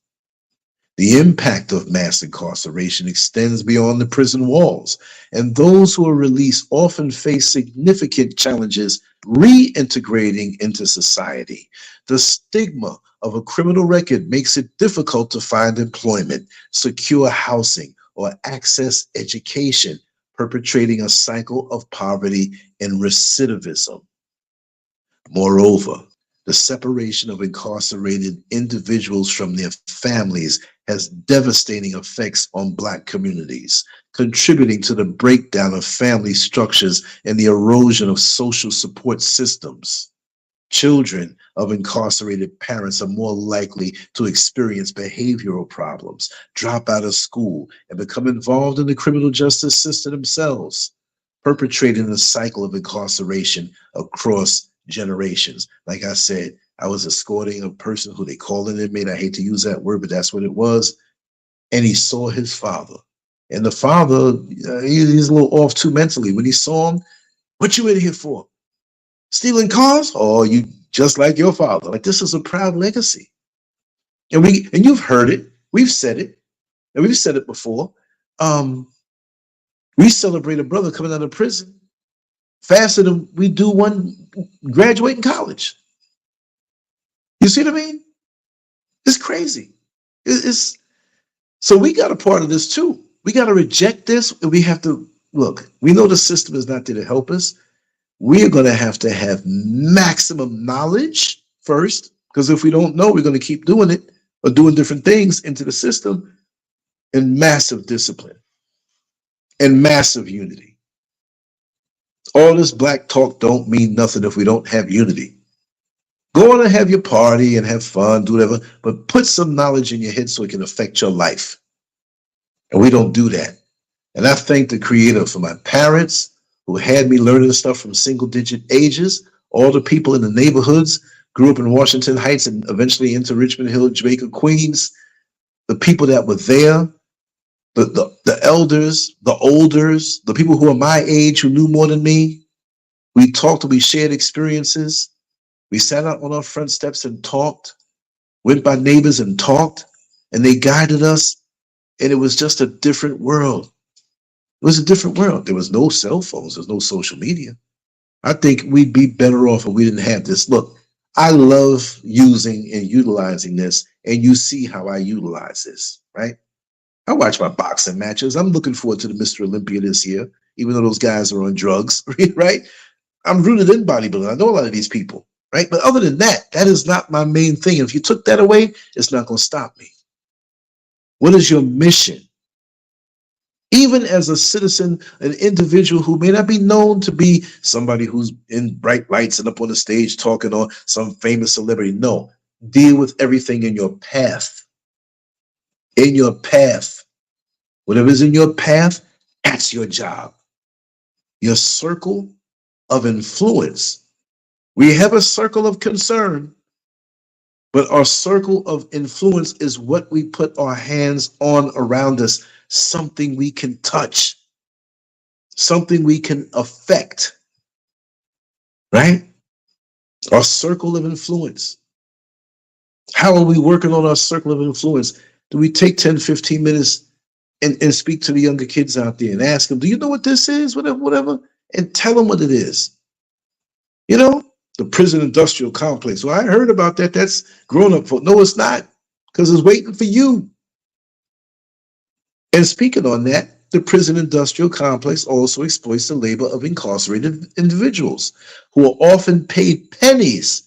The impact of mass incarceration extends beyond the prison walls, and those who are released often face significant challenges reintegrating into society. The stigma of a criminal record makes it difficult to find employment, secure housing, or access education, perpetrating a cycle of poverty and recidivism. Moreover, the separation of incarcerated individuals from their families has devastating effects on Black communities, contributing to the breakdown of family structures and the erosion of social support systems. Children of incarcerated parents are more likely to experience behavioral problems, drop out of school, and become involved in the criminal justice system themselves, perpetrating a cycle of incarceration across generations. Like I said, I was escorting a person who they call an inmate. I hate to use that word, but that's what it was. And he saw his father. And the father, he's a little off too mentally. When he saw him, what you in here for? Stealing cars? Oh, you just like your father. Like, this is a proud legacy. And you've heard it. We've said it. And we've said it before. We celebrate a brother coming out of prison faster than we do one graduating college. You see what I mean? It's crazy. So we got a part of this too. We got to reject this, and we have to look. We know the system is not there to help us. We are going to have maximum knowledge first, because if we don't know, we're going to keep doing it or doing different things into the system, and massive discipline and massive unity. All this Black talk don't mean nothing if we don't have unity. Go on and have your party and have fun, do whatever, but put some knowledge in your head so it can affect your life. And we don't do that. And I thank the Creator for my parents who had me learning stuff from single-digit ages, all the people in the neighborhoods, grew up in Washington Heights and eventually into Richmond Hill, Jamaica, Queens, the people that were there, the elders, the olders, the people who are my age who knew more than me. We talked and we shared experiences. We sat out on our front steps and talked, went by neighbors and talked, and they guided us. And it was just a different world. It was a different world. There was no cell phones. There's no social media. I think we'd be better off if we didn't have this. Look, I love using and utilizing this, and you see how I utilize this, right? I watch my boxing matches. I'm looking forward to the Mr. Olympia this year, even though those guys are on drugs, right? I'm rooted in bodybuilding. I know a lot of these people, right? But other than that, that is not my main thing. If you took that away, it's not going to stop me. What is your mission? Even as a citizen, an individual who may not be known to be somebody who's in bright lights and up on the stage talking, or some famous celebrity. No, deal with everything in your path. In your path. Whatever's in your path, that's your job. your circle of influence. We have a circle of concern, but our circle of influence is what we put our hands on around us, something we can touch, something we can affect, right? Our circle of influence. How are we working on our circle of influence? Do we take 10, 15 minutes and speak to the younger kids out there and ask them, do you know what this is? Whatever, and tell them what it is. You know, the prison industrial complex. Well, I heard about that. That's grown up folk. No, it's not, because it's waiting for you. And speaking on that, the prison industrial complex also exploits the labor of incarcerated individuals who are often paid pennies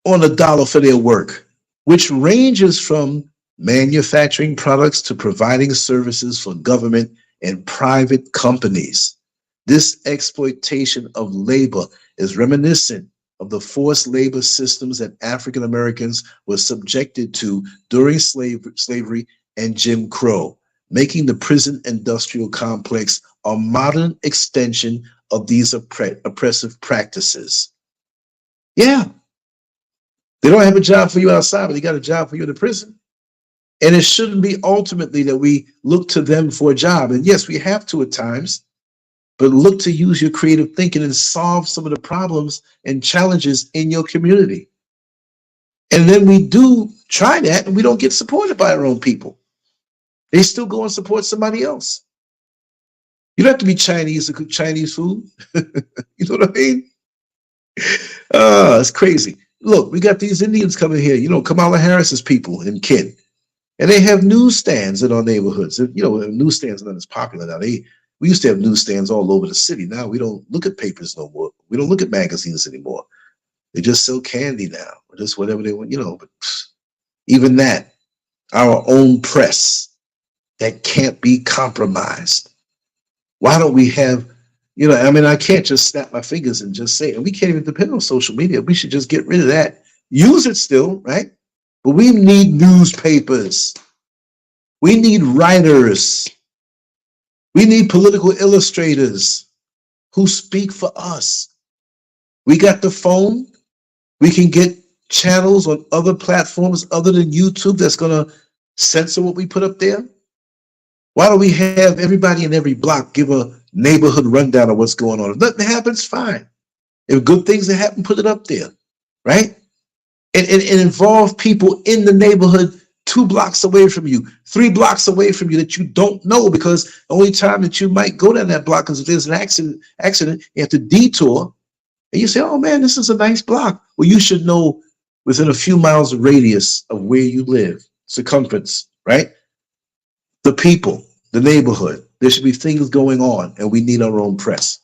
on a dollar for their work, which ranges from manufacturing products to providing services for government and private companies. This exploitation of labor is reminiscent of the forced labor systems that African Americans were subjected to during slavery and Jim Crow, making the prison industrial complex a modern extension of these oppressive practices. Yeah. They don't have a job for you outside, but they got a job for you in the prison. And it shouldn't be ultimately that we look to them for a job. And yes, we have to at times, but look to use your creative thinking and solve some of the problems and challenges in your community. And then we do try that and we don't get supported by our own people. They still go and support somebody else. You don't have to be Chinese to cook Chinese food. You know what I mean? It's crazy. Look, we got these Indians coming here, you know, Kamala Harris's people in kin. And they have newsstands in our neighborhoods. You know, newsstands are not as popular now. We used to have newsstands all over the city. Now we don't look at papers no more. We don't look at magazines anymore. They just sell candy now, or just whatever they want, you know. But even that, our own press, that can't be compromised. Why don't we have, you know, I mean, I can't just snap my fingers and just say, and we can't even depend on social media. We should just get rid of that. Use it still, right? But we need newspapers. We need writers. We need political illustrators who speak for us. We got the phone. We can get channels on other platforms other than YouTube that's going to censor what we put up there. Why don't we have everybody in every block give a neighborhood rundown of what's going on? If nothing happens, fine. If good things that happen, put it up there, right? And involve people in the neighborhood 2 blocks away from you, 3 blocks away from you that you don't know, because the only time that you might go down that block is if there's an accident, you have to detour, and you say, oh man, this is a nice block. Well, you should know within a few miles of radius of where you live, circumference, right? The people, the neighborhood, there should be things going on, and we need our own press.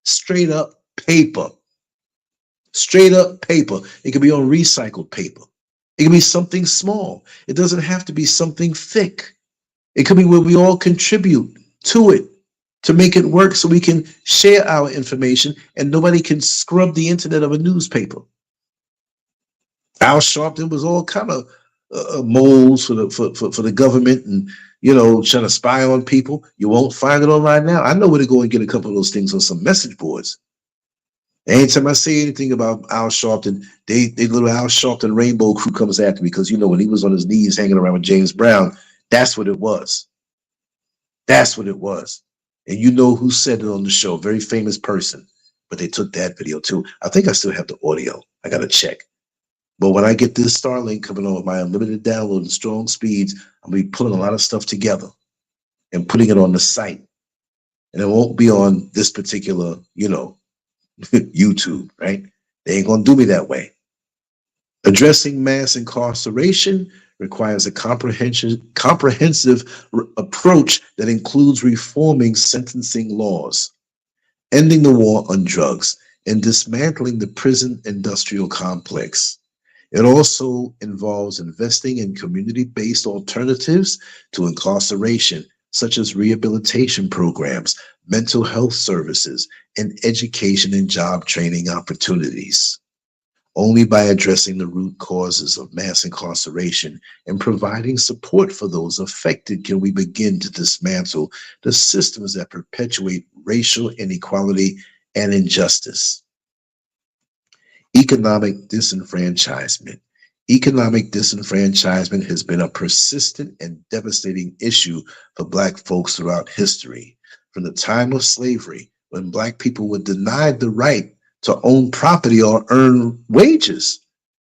Straight up paper. Straight up paper. It could be on recycled paper. It can be something small. It doesn't have to be something thick. It could be where we all contribute to it to make it work so we can share our information and nobody can scrub the internet of a newspaper. Al Sharpton was all kind of moles for the government and, you know, trying to spy on people. You won't find it online now. I know where to go and get a couple of those things on some message boards. Anytime I say anything about Al Sharpton, they little Al Sharpton Rainbow crew comes after me, because, you know, when he was on his knees hanging around with James Brown, that's what it was. That's what it was. And you know who said it on the show, very famous person, but they took that video too. I think I still have the audio. I got to check. But when I get this Starlink coming on with my unlimited download and strong speeds, I'm going to be pulling a lot of stuff together and putting it on the site. And it won't be on this particular, you know, YouTube, right? They ain't gonna do me that way. Addressing mass incarceration requires a comprehensive approach that includes reforming sentencing laws, ending the war on drugs, and dismantling the prison industrial complex. It also involves investing in community-based alternatives to incarceration, such as rehabilitation programs, mental health services, and education and job training opportunities. Only by addressing the root causes of mass incarceration and providing support for those affected can we begin to dismantle the systems that perpetuate racial inequality and injustice. Economic disenfranchisement. Economic disenfranchisement has been a persistent and devastating issue for Black folks throughout history. From the time of slavery, when Black people were denied the right to own property or earn wages,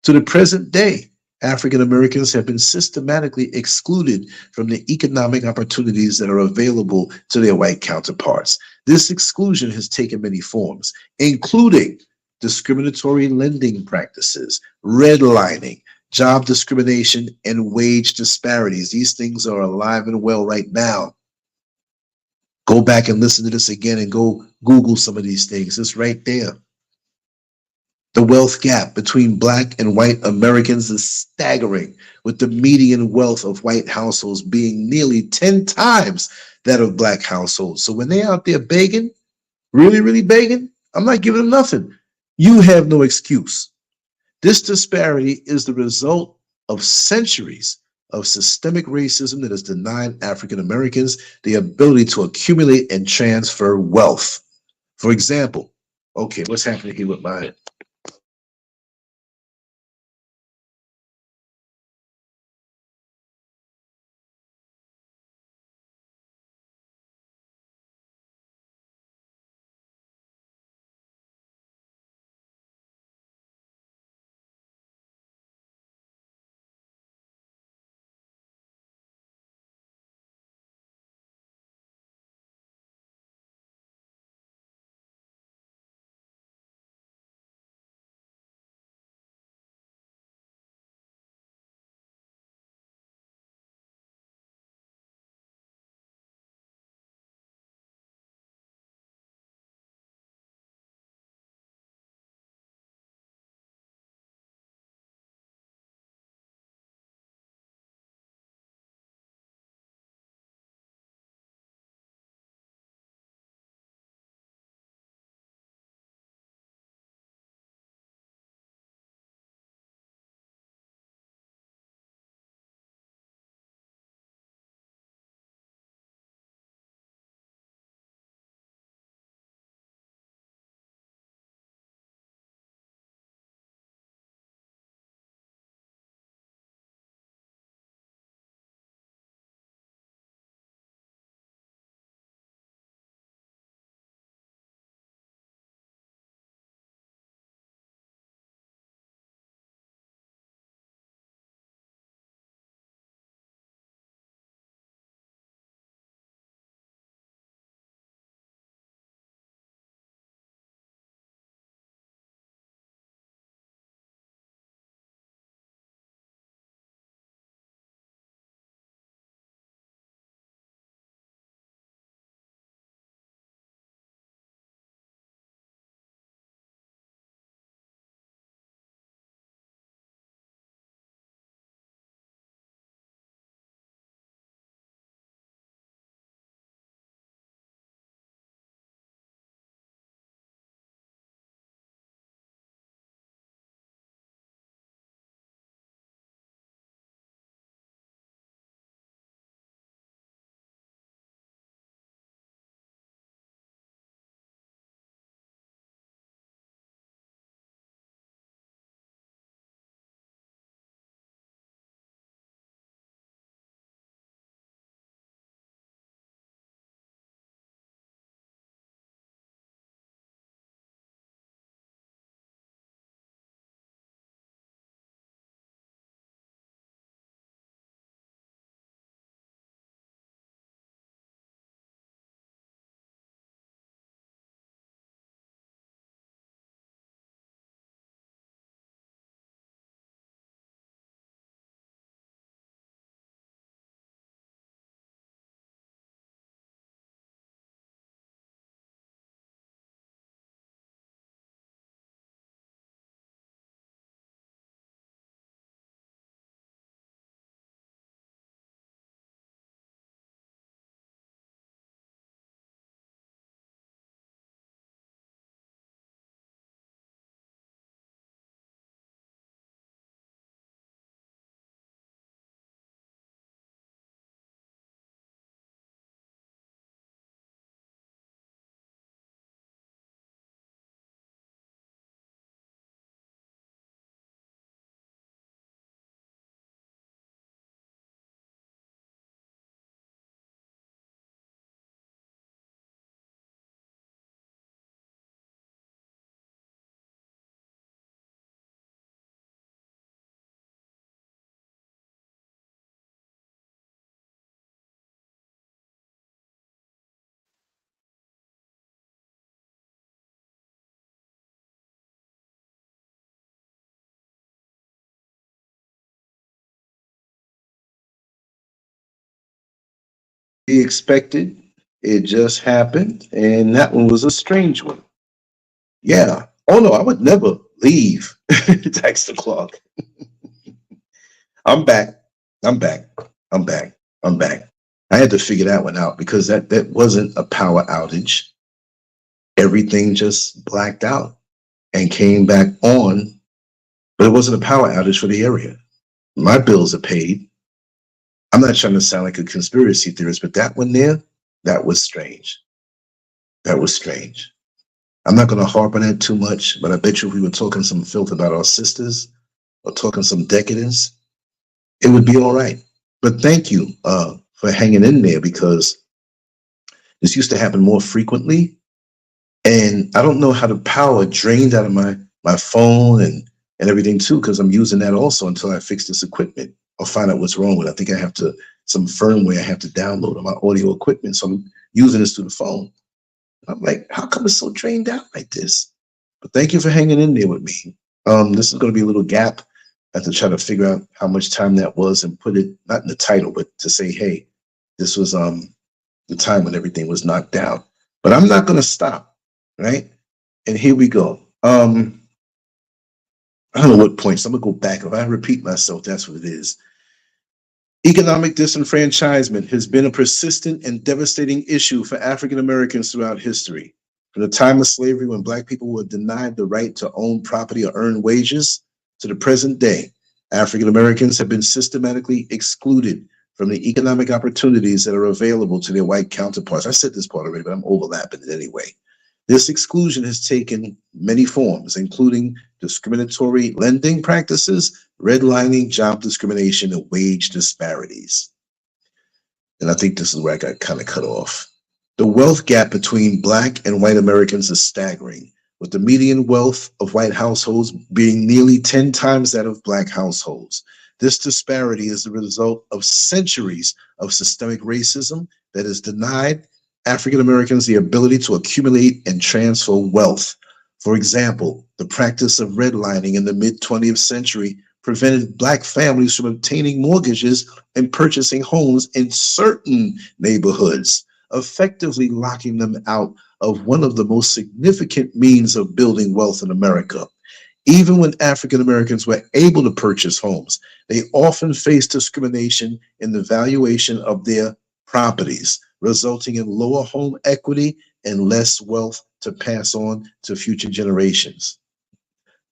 to the present day, African Americans have been systematically excluded from the economic opportunities that are available to their white counterparts. This exclusion has taken many forms, including discriminatory lending practices, redlining, job discrimination, and wage disparities. These things are alive and well right now. Go back and listen to this again and go Google some of these things. It's right there. The wealth gap between Black and white Americans is staggering, with the median wealth of white households being nearly 10 times that of Black households. So when they're out there begging, really begging, I'm not giving them nothing. You have no excuse. This disparity is the result of centuries of systemic racism that has denied African Americans the ability to accumulate and transfer wealth. For example, okay, what's happening here with my be expected. It just happened, and that one was a strange one. Yeah. Oh no, I would never leave. Text the clock. I'm back. I'm back. I'm back. I'm back. I had to figure that one out because that wasn't a power outage. Everything just blacked out and came back on, but it wasn't a power outage for the area. My bills are paid. I'm not trying to sound like a conspiracy theorist, but that one there, that was strange. That was strange. I'm not going to harp on that too much, but I bet you if we were talking some filth about our sisters or talking some decadence, it would be all right. But thank you for hanging in there, because this used to happen more frequently. And I don't know how the power drained out of my phone and everything too, because I'm using that also until I fix this equipment or find out what's wrong with it. I think I have to, some firmware I have to download on my audio equipment. So I'm using this through the phone. I'm like, how come it's so drained out like this? But thank you for hanging in there with me. This is going to be a little gap. I have to try to figure out how much time that was and put it, not in the title, but to say, hey, this was the time when everything was knocked down. But I'm not going to stop, right? And here we go. I don't know what points. I'm going to go back. If I repeat myself, that's what it is. Economic disenfranchisement has been a persistent and devastating issue for African Americans throughout history. From the time of slavery, when Black people were denied the right to own property or earn wages, to the present day, African Americans have been systematically excluded from the economic opportunities that are available to their white counterparts. I said this part already, but I'm overlapping it anyway. This exclusion has taken many forms, including discriminatory lending practices, redlining, job discrimination, and wage disparities. And I think this is where I got kind of cut off. The wealth gap between Black and white Americans is staggering, with the median wealth of white households being nearly 10 times that of Black households. This disparity is the result of centuries of systemic racism that has denied African Americans the ability to accumulate and transfer wealth. For example, the practice of redlining in the mid-20th century prevented Black families from obtaining mortgages and purchasing homes in certain neighborhoods, effectively locking them out of one of the most significant means of building wealth in America. Even when African Americans were able to purchase homes, they often faced discrimination in the valuation of their properties, resulting in lower home equity and less wealth to pass on to future generations.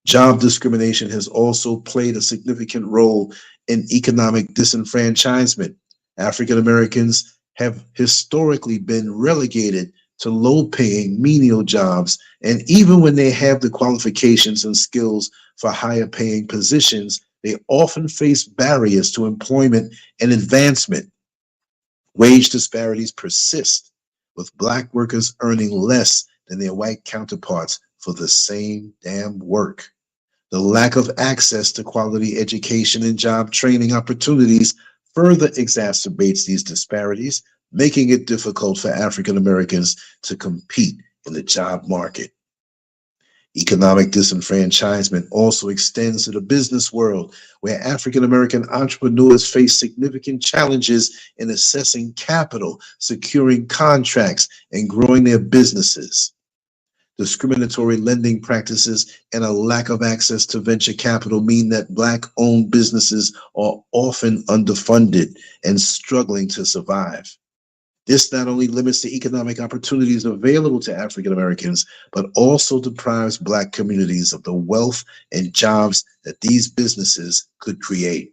Job discrimination has also played a significant role in economic disenfranchisement. African Americans have historically been relegated to low-paying menial jobs, and even when they have the qualifications and skills for higher-paying positions, they often face barriers to employment and advancement. Wage disparities persist, with Black workers earning less than their white counterparts for the same damn work. The lack of access to quality education and job training opportunities further exacerbates these disparities, making it difficult for African Americans to compete in the job market. Economic disenfranchisement also extends to the business world, where African American entrepreneurs face significant challenges in assessing capital, securing contracts, and growing their businesses. Discriminatory lending practices and a lack of access to venture capital mean that Black-owned businesses are often underfunded and struggling to survive. This not only limits the economic opportunities available to African Americans, but also deprives Black communities of the wealth and jobs that these businesses could create.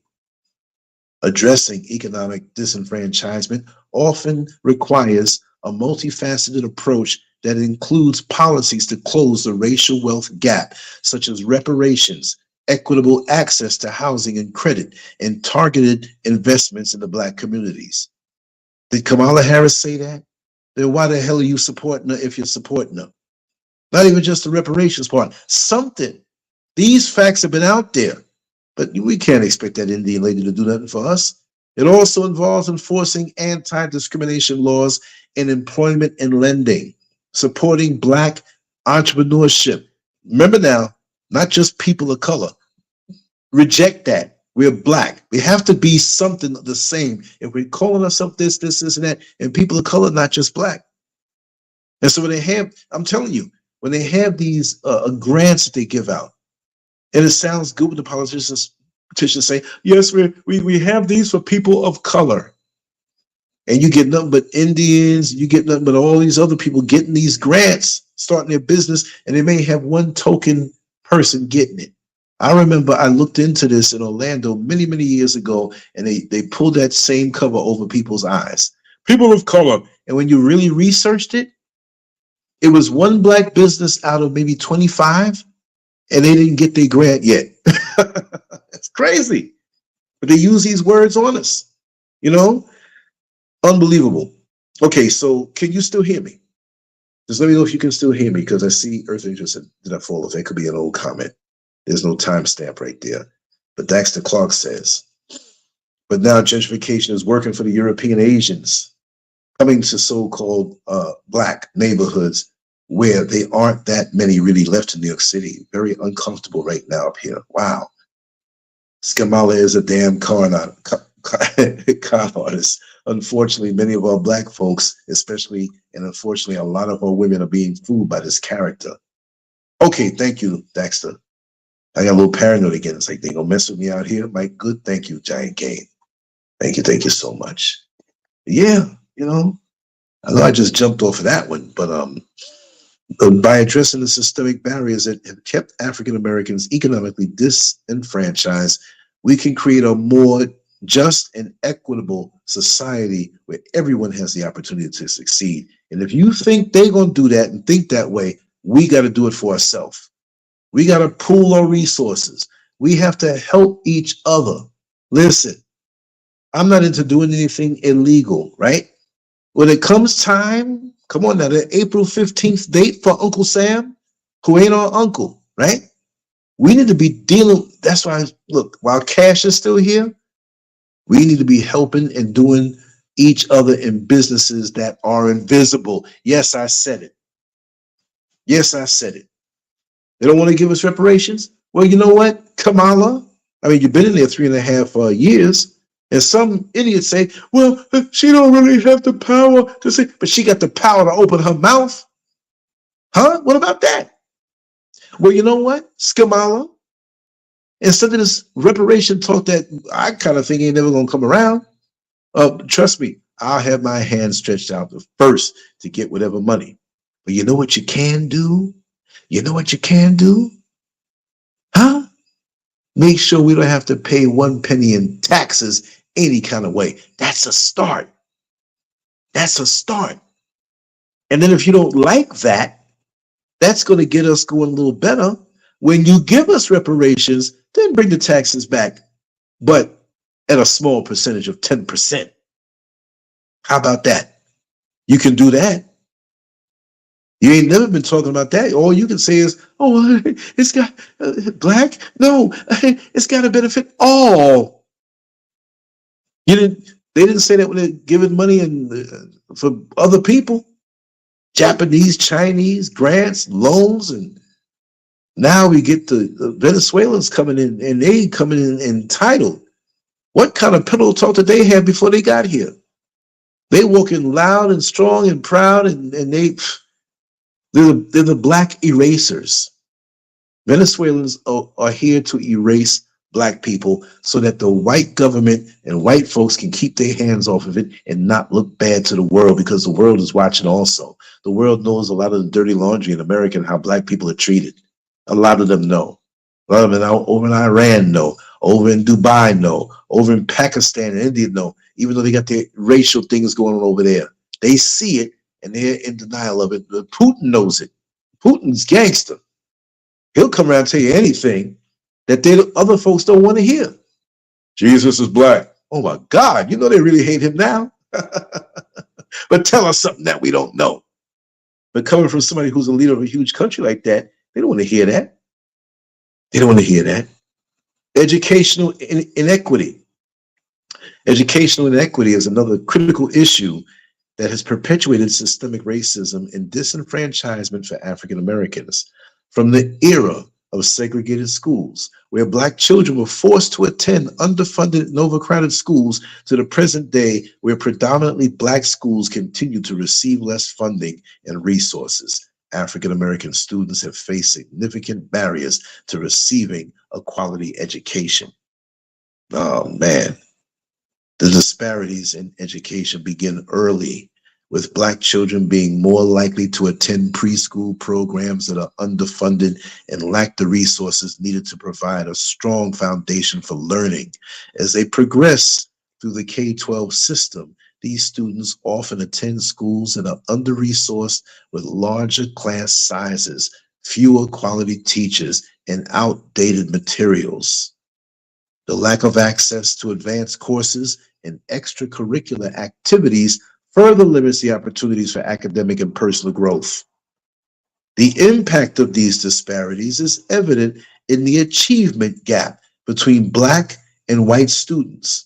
Addressing economic disenfranchisement often requires a multifaceted approach that includes policies to close the racial wealth gap, such as reparations, equitable access to housing and credit, and targeted investments in the Black communities. Did Kamala Harris say that? Then why the hell are you supporting her if you're supporting her? Not even just the reparations part. Something. These facts have been out there, but we can't expect that Indian lady to do nothing for us. It also involves enforcing anti-discrimination laws in employment and lending, supporting Black entrepreneurship. Remember now, not just people of color. Reject that. We're black. We have to be something the same. If we're calling ourselves this, and that, and people of color, not just black. And so when they have, I'm telling you, when they have these grants that they give out, and it sounds good when the politicians say, yes, we have these for people of color. And you get nothing but Indians, you get nothing but all these other people getting these grants, starting their business, and they may have one token person getting it. I remember I looked into this in Orlando many, many years ago, and they pulled that same cover over people's eyes. People of color. And when you really researched it, it was one black business out of maybe 25, and they didn't get their grant yet. That's crazy. But they use these words on us, you know? Unbelievable. Okay, so can you still hear me? Just let me know if you can still hear me, because I see Earth Angel said, did I fall off? That could be an old comment. There's no timestamp right there. But Daxter Clark says, but now gentrification is working for the European Asians, coming to so-called black neighborhoods where they aren't that many really left in New York City. Very uncomfortable right now up here. Wow. Skamala is a damn con artist. Unfortunately, many of our black folks, especially, and unfortunately, a lot of our women are being fooled by this character. Okay, thank you, Daxter. I got a little paranoid again. It's like, they gonna mess with me out here? Mike, good. Thank you, Giant Gain. Thank you so much. Yeah, you know, I know I just jumped off of that one, but by addressing the systemic barriers that have kept African Americans economically disenfranchised, we can create a more just and equitable society where everyone has the opportunity to succeed. And if you think they're going to do that and think that way, we got to do it for ourselves. We got to pool our resources. We have to help each other. Listen, I'm not into doing anything illegal, right? When it comes time, come on now, the April 15th date for Uncle Sam, who ain't our uncle, right? We need to be dealing. That's why, look, while Cash is still here, we need to be helping and doing each other in businesses that are invisible. Yes, I said it. Yes, I said it. They don't want to give us reparations. Well, you know what, Kamala? I mean, you've been in there 3.5 years, and some idiots say, well, she don't really have the power to say, but she got the power to open her mouth. Huh? What about that? Well, you know what, Kamala? Instead of this reparation talk that I kind of think ain't never gonna come around, trust me, I'll have my hand stretched out first to get whatever money. But you know what you can do? You know what you can do? Huh? Make sure we don't have to pay 1 penny in taxes any kind of way. That's a start. That's a start. And then if you don't like that, that's going to get us going a little better. When you give us reparations, then bring the taxes back, but at a small percentage of 10%. How about that? You can do that. You ain't never been talking about that. All you can say is, oh, it's got black. No, it's got to benefit all. They didn't say that when they're giving money for other people. Japanese, Chinese, grants, loans, and now we get the Venezuelans coming in, and they coming in entitled. What kind of pillow talk did they have before they got here? They walking loud and strong and proud, and they're the black erasers. Venezuelans are here to erase black people so that the white government and white folks can keep their hands off of it and not look bad to the world, because the world is watching also. The world knows a lot of the dirty laundry in America and how black people are treated. A lot of them know. A lot of them over in Iran know. Over in Dubai know. Over in Pakistan and India know. Even though they got their racial things going on over there. They see it and they're in denial of it. But Putin knows it. Putin's gangster. He'll come around and tell you anything that other folks don't want to hear. Jesus is black. Oh my God, you know they really hate him now. But tell us something that we don't know. But coming from somebody who's a leader of a huge country like that, they don't want to hear that. They don't want to hear that. Educational inequity. Educational inequity is another critical issue that has perpetuated systemic racism and disenfranchisement for African Americans. From the era of segregated schools, where Black children were forced to attend underfunded and overcrowded schools, to the present day, where predominantly Black schools continue to receive less funding and resources. African American students have faced significant barriers to receiving a quality education. Oh man, the disparities in education begin early, with Black children being more likely to attend preschool programs that are underfunded and lack the resources needed to provide a strong foundation for learning. As they progress through the K-12 system, these students often attend schools that are under-resourced with larger class sizes, fewer quality teachers, and outdated materials. The lack of access to advanced courses and extracurricular activities further limits the opportunities for academic and personal growth. The impact of these disparities is evident in the achievement gap between Black and white students.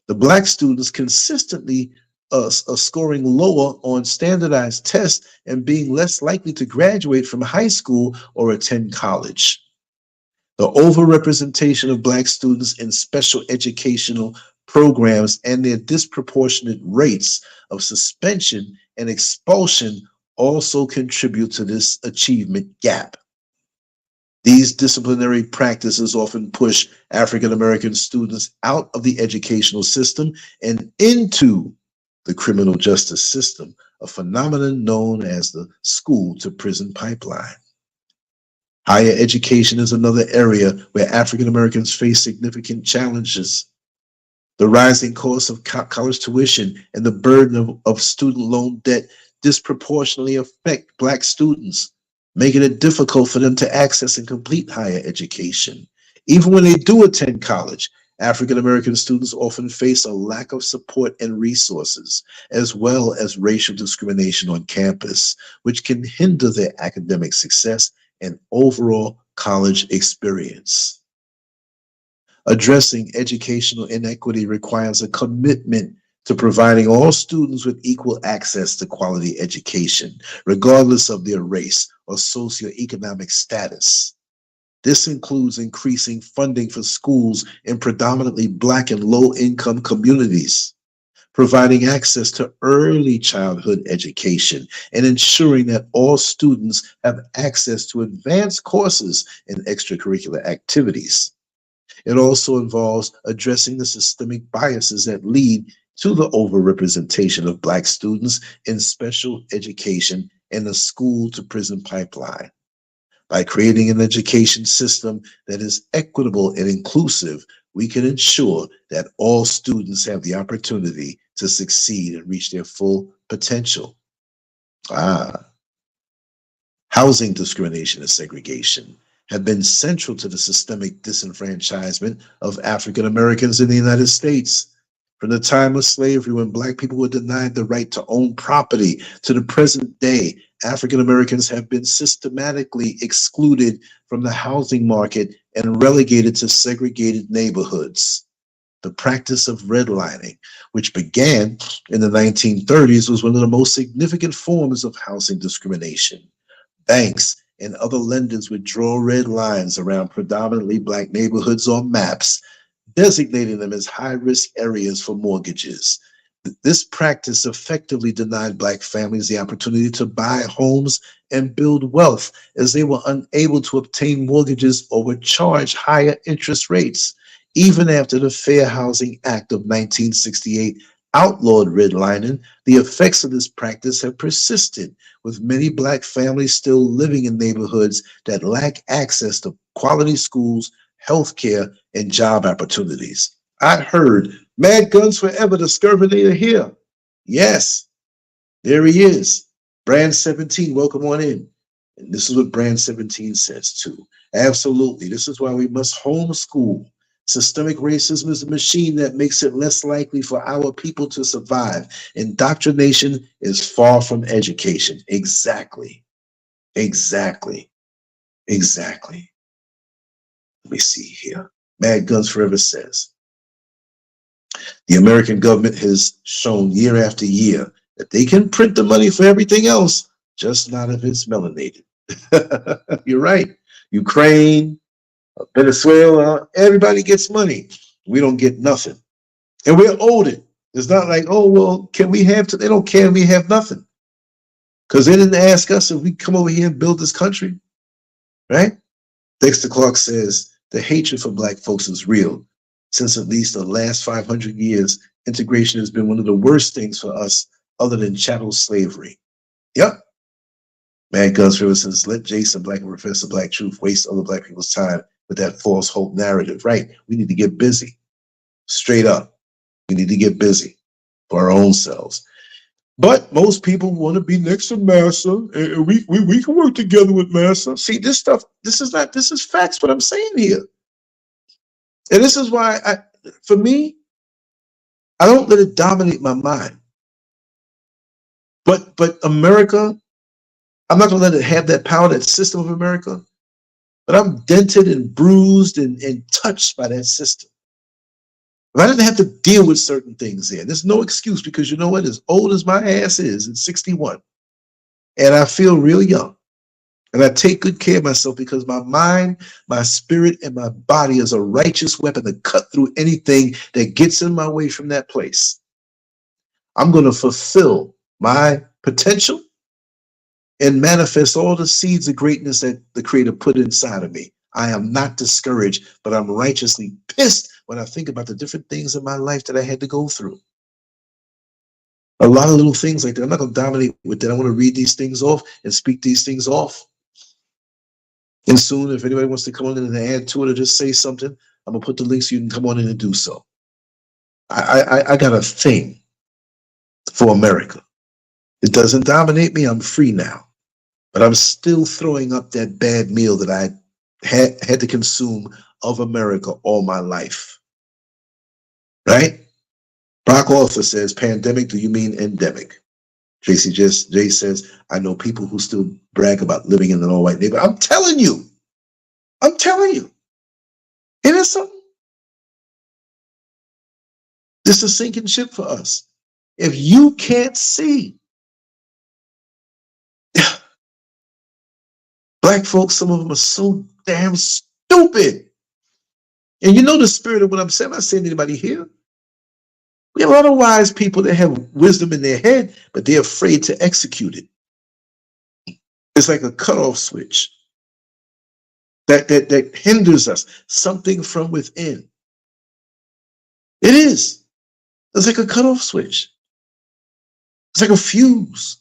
The Black students consistently are scoring lower on standardized tests and being less likely to graduate from high school or attend college. The overrepresentation of Black students in special educational programs and their disproportionate rates of suspension and expulsion also contribute to this achievement gap. These disciplinary practices often push African American students out of the educational system and into the criminal justice system, a phenomenon known as the school-to-prison pipeline. Higher education is another area where African Americans face significant challenges. The rising cost of college tuition and the burden of student loan debt disproportionately affect Black students, making it difficult for them to access and complete higher education. Even when they do attend college, African American students often face a lack of support and resources, as well as racial discrimination on campus, which can hinder their academic success and overall college experience. Addressing educational inequity requires a commitment to providing all students with equal access to quality education, regardless of their race or socioeconomic status. This includes increasing funding for schools in predominantly Black and low-income communities, providing access to early childhood education, and ensuring that all students have access to advanced courses and extracurricular activities. It also involves addressing the systemic biases that lead to the overrepresentation of Black students in special education and the school-to-prison pipeline. By creating an education system that is equitable and inclusive, we can ensure that all students have the opportunity to succeed and reach their full potential. Housing discrimination and segregation have been central to the systemic disenfranchisement of African Americans in the United States. From the time of slavery, when Black people were denied the right to own property, to the present day, African Americans have been systematically excluded from the housing market and relegated to segregated neighborhoods. The practice of redlining, which began in the 1930s, was one of the most significant forms of housing discrimination. Banks and other lenders would draw red lines around predominantly Black neighborhoods on maps, designating them as high-risk areas for mortgages. This practice effectively denied Black families the opportunity to buy homes and build wealth, as they were unable to obtain mortgages or would charge higher interest rates. Even after the Fair Housing Act of 1968 outlawed redlining, the effects of this practice have persisted, with many Black families still living in neighborhoods that lack access to quality schools, healthcare, and job opportunities. I heard, "Mad Guns Forever, the Scurvinator here." Yes, there he is. Brand 17, welcome on in. And this is what Brand 17 says too. Absolutely, this is why we must homeschool. Systemic racism is a machine that makes it less likely for our people to survive. Indoctrination is far from education. Exactly. Exactly. Exactly. Let me see here. Mad Guns Forever says, the American government has shown year after year that they can print the money for everything else, just not if it's melanated. You're right. Ukraine, Venezuela, everybody gets money. We don't get nothing. And we're owed it. It's not like, oh, well, can we have, they don't care if we have nothing. Because they didn't ask us if we come over here and build this country, right? Dexter Clark says, the hatred for black folks is real. Since at least the last 500 years, integration has been one of the worst things for us other than chattel slavery. Yep. Mad Guns River says, let Jason Black and Professor Black Truth waste other black people's time with that false hope narrative. Right. We need to get busy. Straight up. We need to get busy for our own selves. But most people want to be next to Massa, and we can work together with Massa. See, this stuff, this is facts, what I'm saying here. And this is why, for me, I don't let it dominate my mind. But America, I'm not going to let it have that power, that system of America. But I'm dented and bruised and touched by that system. If I didn't have to deal with certain things there, there's no excuse, because you know what? As old as my ass is, it's 61. And I feel real young. And I take good care of myself because my mind, my spirit, and my body is a righteous weapon to cut through anything that gets in my way from that place. I'm going to fulfill my potential and manifest all the seeds of greatness that the Creator put inside of me. I am not discouraged, but I'm righteously pissed when I think about the different things in my life that I had to go through. A lot of little things like that. I'm not going to dominate with that. I want to read these things off and speak these things off. And soon, if anybody wants to come on in and add to it or just say something, I'm going to put the links so you can come on in and do so. I got a thing for America. It doesn't dominate me. I'm free now. But I'm still throwing up that bad meal that I had to consume of America all my life. Right? Brock Arthur says, pandemic, do you mean endemic? Jay says, I know people who still brag about living in an all-white neighborhood. I'm telling you. It is something. This is a sinking ship for us. If you can't see, black folks, some of them are so damn stupid. And you know the spirit of what I'm saying. I'm not saying anybody here. We have a lot of wise people that have wisdom in their head, but they're afraid to execute it. It's like a cutoff switch that hinders us, something from within. It is. It's like a cutoff switch. It's like a fuse.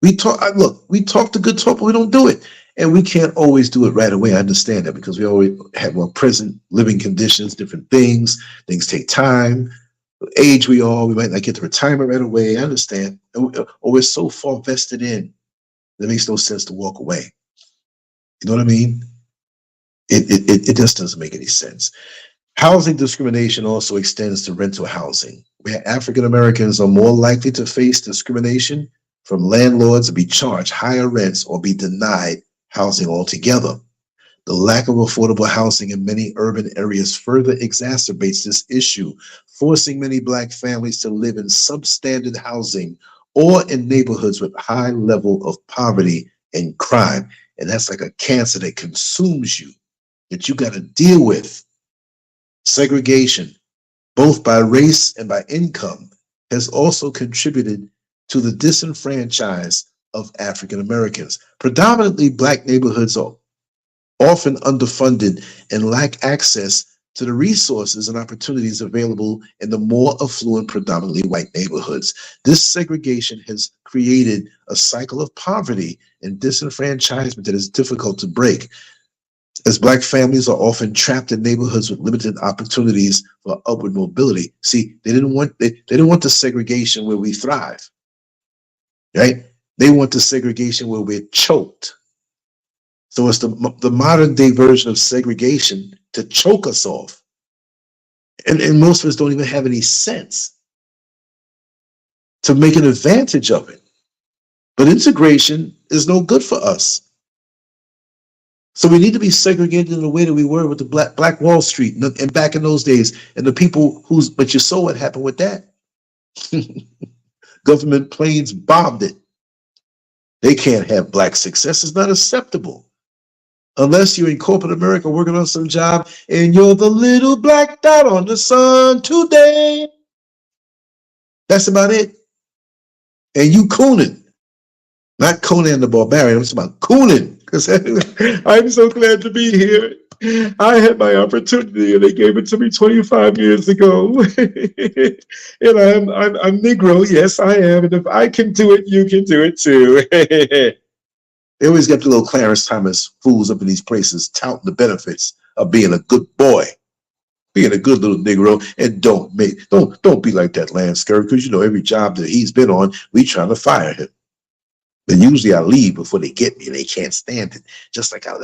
We talk the good talk, but we don't do it. And we can't always do it right away. I understand that, because we always have more present living conditions, different things. Things take time. Age we might not get to retirement right away. I understand. Or we're so far vested in, that makes no sense to walk away. You know what I mean? It just doesn't make any sense. Housing discrimination also extends to rental housing, where African Americans are more likely to face discrimination from landlords to be charged higher rents or be denied housing altogether. The lack of affordable housing in many urban areas further exacerbates this issue, forcing many black families to live in substandard housing or in neighborhoods with high level of poverty and crime. And that's like a cancer that consumes you, that you got to deal with. Segregation, both by race and by income, has also contributed to the disenfranchisement of African Americans. Predominantly black neighborhoods are often underfunded and lack access to the resources and opportunities available in the more affluent, predominantly white neighborhoods. This segregation has created a cycle of poverty and disenfranchisement that is difficult to break, as black families are often trapped in neighborhoods with limited opportunities for upward mobility. See, they didn't want the segregation where we thrive, right? They want the segregation where we're choked. So it's the modern day version of segregation to choke us off. And most of us don't even have any sense to make an advantage of it. But integration is no good for us. So we need to be segregated in the way that we were with the Black Wall Street and back in those days, and the people but you saw what happened with that. Government planes bombed it. They can't have black success. It's not acceptable. Unless you're in corporate America working on some job and you're the little black dot on the sun today. That's about it. And you cooning. Not Conan the Barbarian, I'm talking about cooning. Because I'm so glad to be here. I had my opportunity and they gave it to me 25 years ago. And I'm Negro, yes I am. And if I can do it, you can do it too. They always get the little Clarence Thomas fools up in these places touting the benefits of being a good boy, being a good little Negro, and don't be like that Lancescurv, because you know every job that he's been on, we trying to fire him. And usually I leave before they get me. They can't stand it. Just like I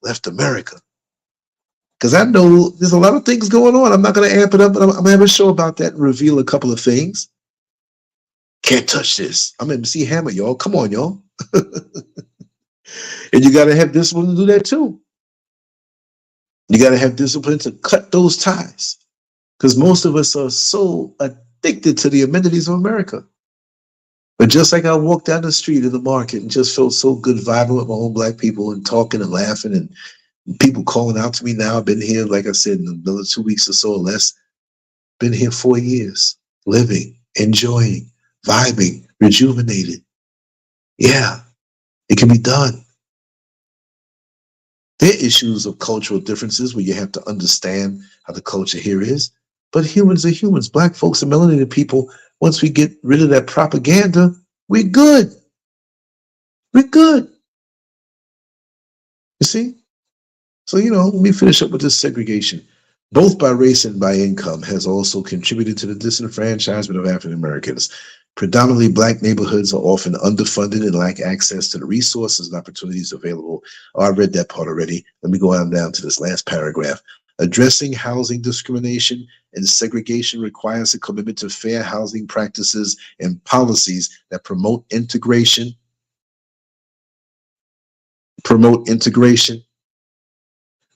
left America. Because I know there's a lot of things going on. I'm not going to amp it up, but I'm going to have a show about that and reveal a couple of things. Can't touch this. I'm MC Hammer, y'all. Come on, y'all. And you got to have discipline to do that too. You got to have discipline to cut those ties. Because most of us are so addicted to the amenities of America. But just like I walked down the street in the market and just felt so good vibing with my own black people and talking and laughing and people calling out to me now. I've been here, like I said, in another 2 weeks or so or less. Been here 4 years, living, enjoying, vibing, rejuvenated. Yeah, it can be done. There are issues of cultural differences where you have to understand how the culture here is. But humans are humans. Black folks and melanated people, once we get rid of that propaganda, we're good. We're good. You see? So, you know, let me finish up with this segregation. Both by race and by income has also contributed to the disenfranchisement of African Americans. Predominantly black neighborhoods are often underfunded and lack access to the resources and opportunities available. Oh, I read that part already. Let me go on down to this last paragraph. Addressing housing discrimination and segregation requires a commitment to fair housing practices and policies that promote integration.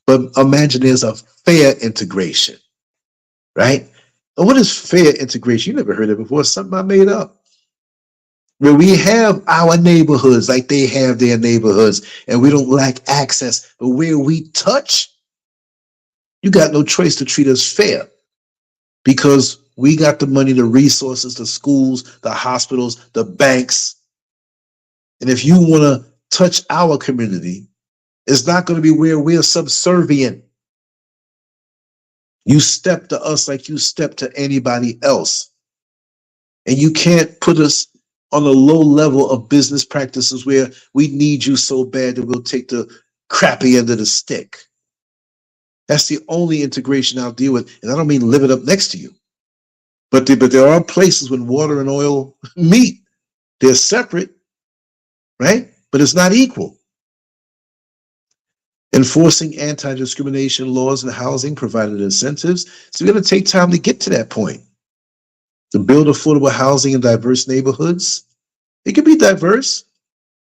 But imagine there's a fair integration, right? And what is fair integration? You never heard of it before. It's something I made up. Where we have our neighborhoods like they have their neighborhoods and we don't lack access. But where we touch, you got no choice to treat us fair because we got the money, the resources, the schools, the hospitals, the banks. And if you want to touch our community, it's not going to be where we're subservient. You step to us like you step to anybody else. And you can't put us on a low level of business practices where we need you so bad that we'll take the crappy end of the stick. That's the only integration I'll deal with. And I don't mean living up next to you. But there are places when water and oil meet. They're separate, right? But it's not equal. Enforcing anti-discrimination laws and housing provided incentives. So we're going to take time to get to that point. To build affordable housing in diverse neighborhoods. It can be diverse,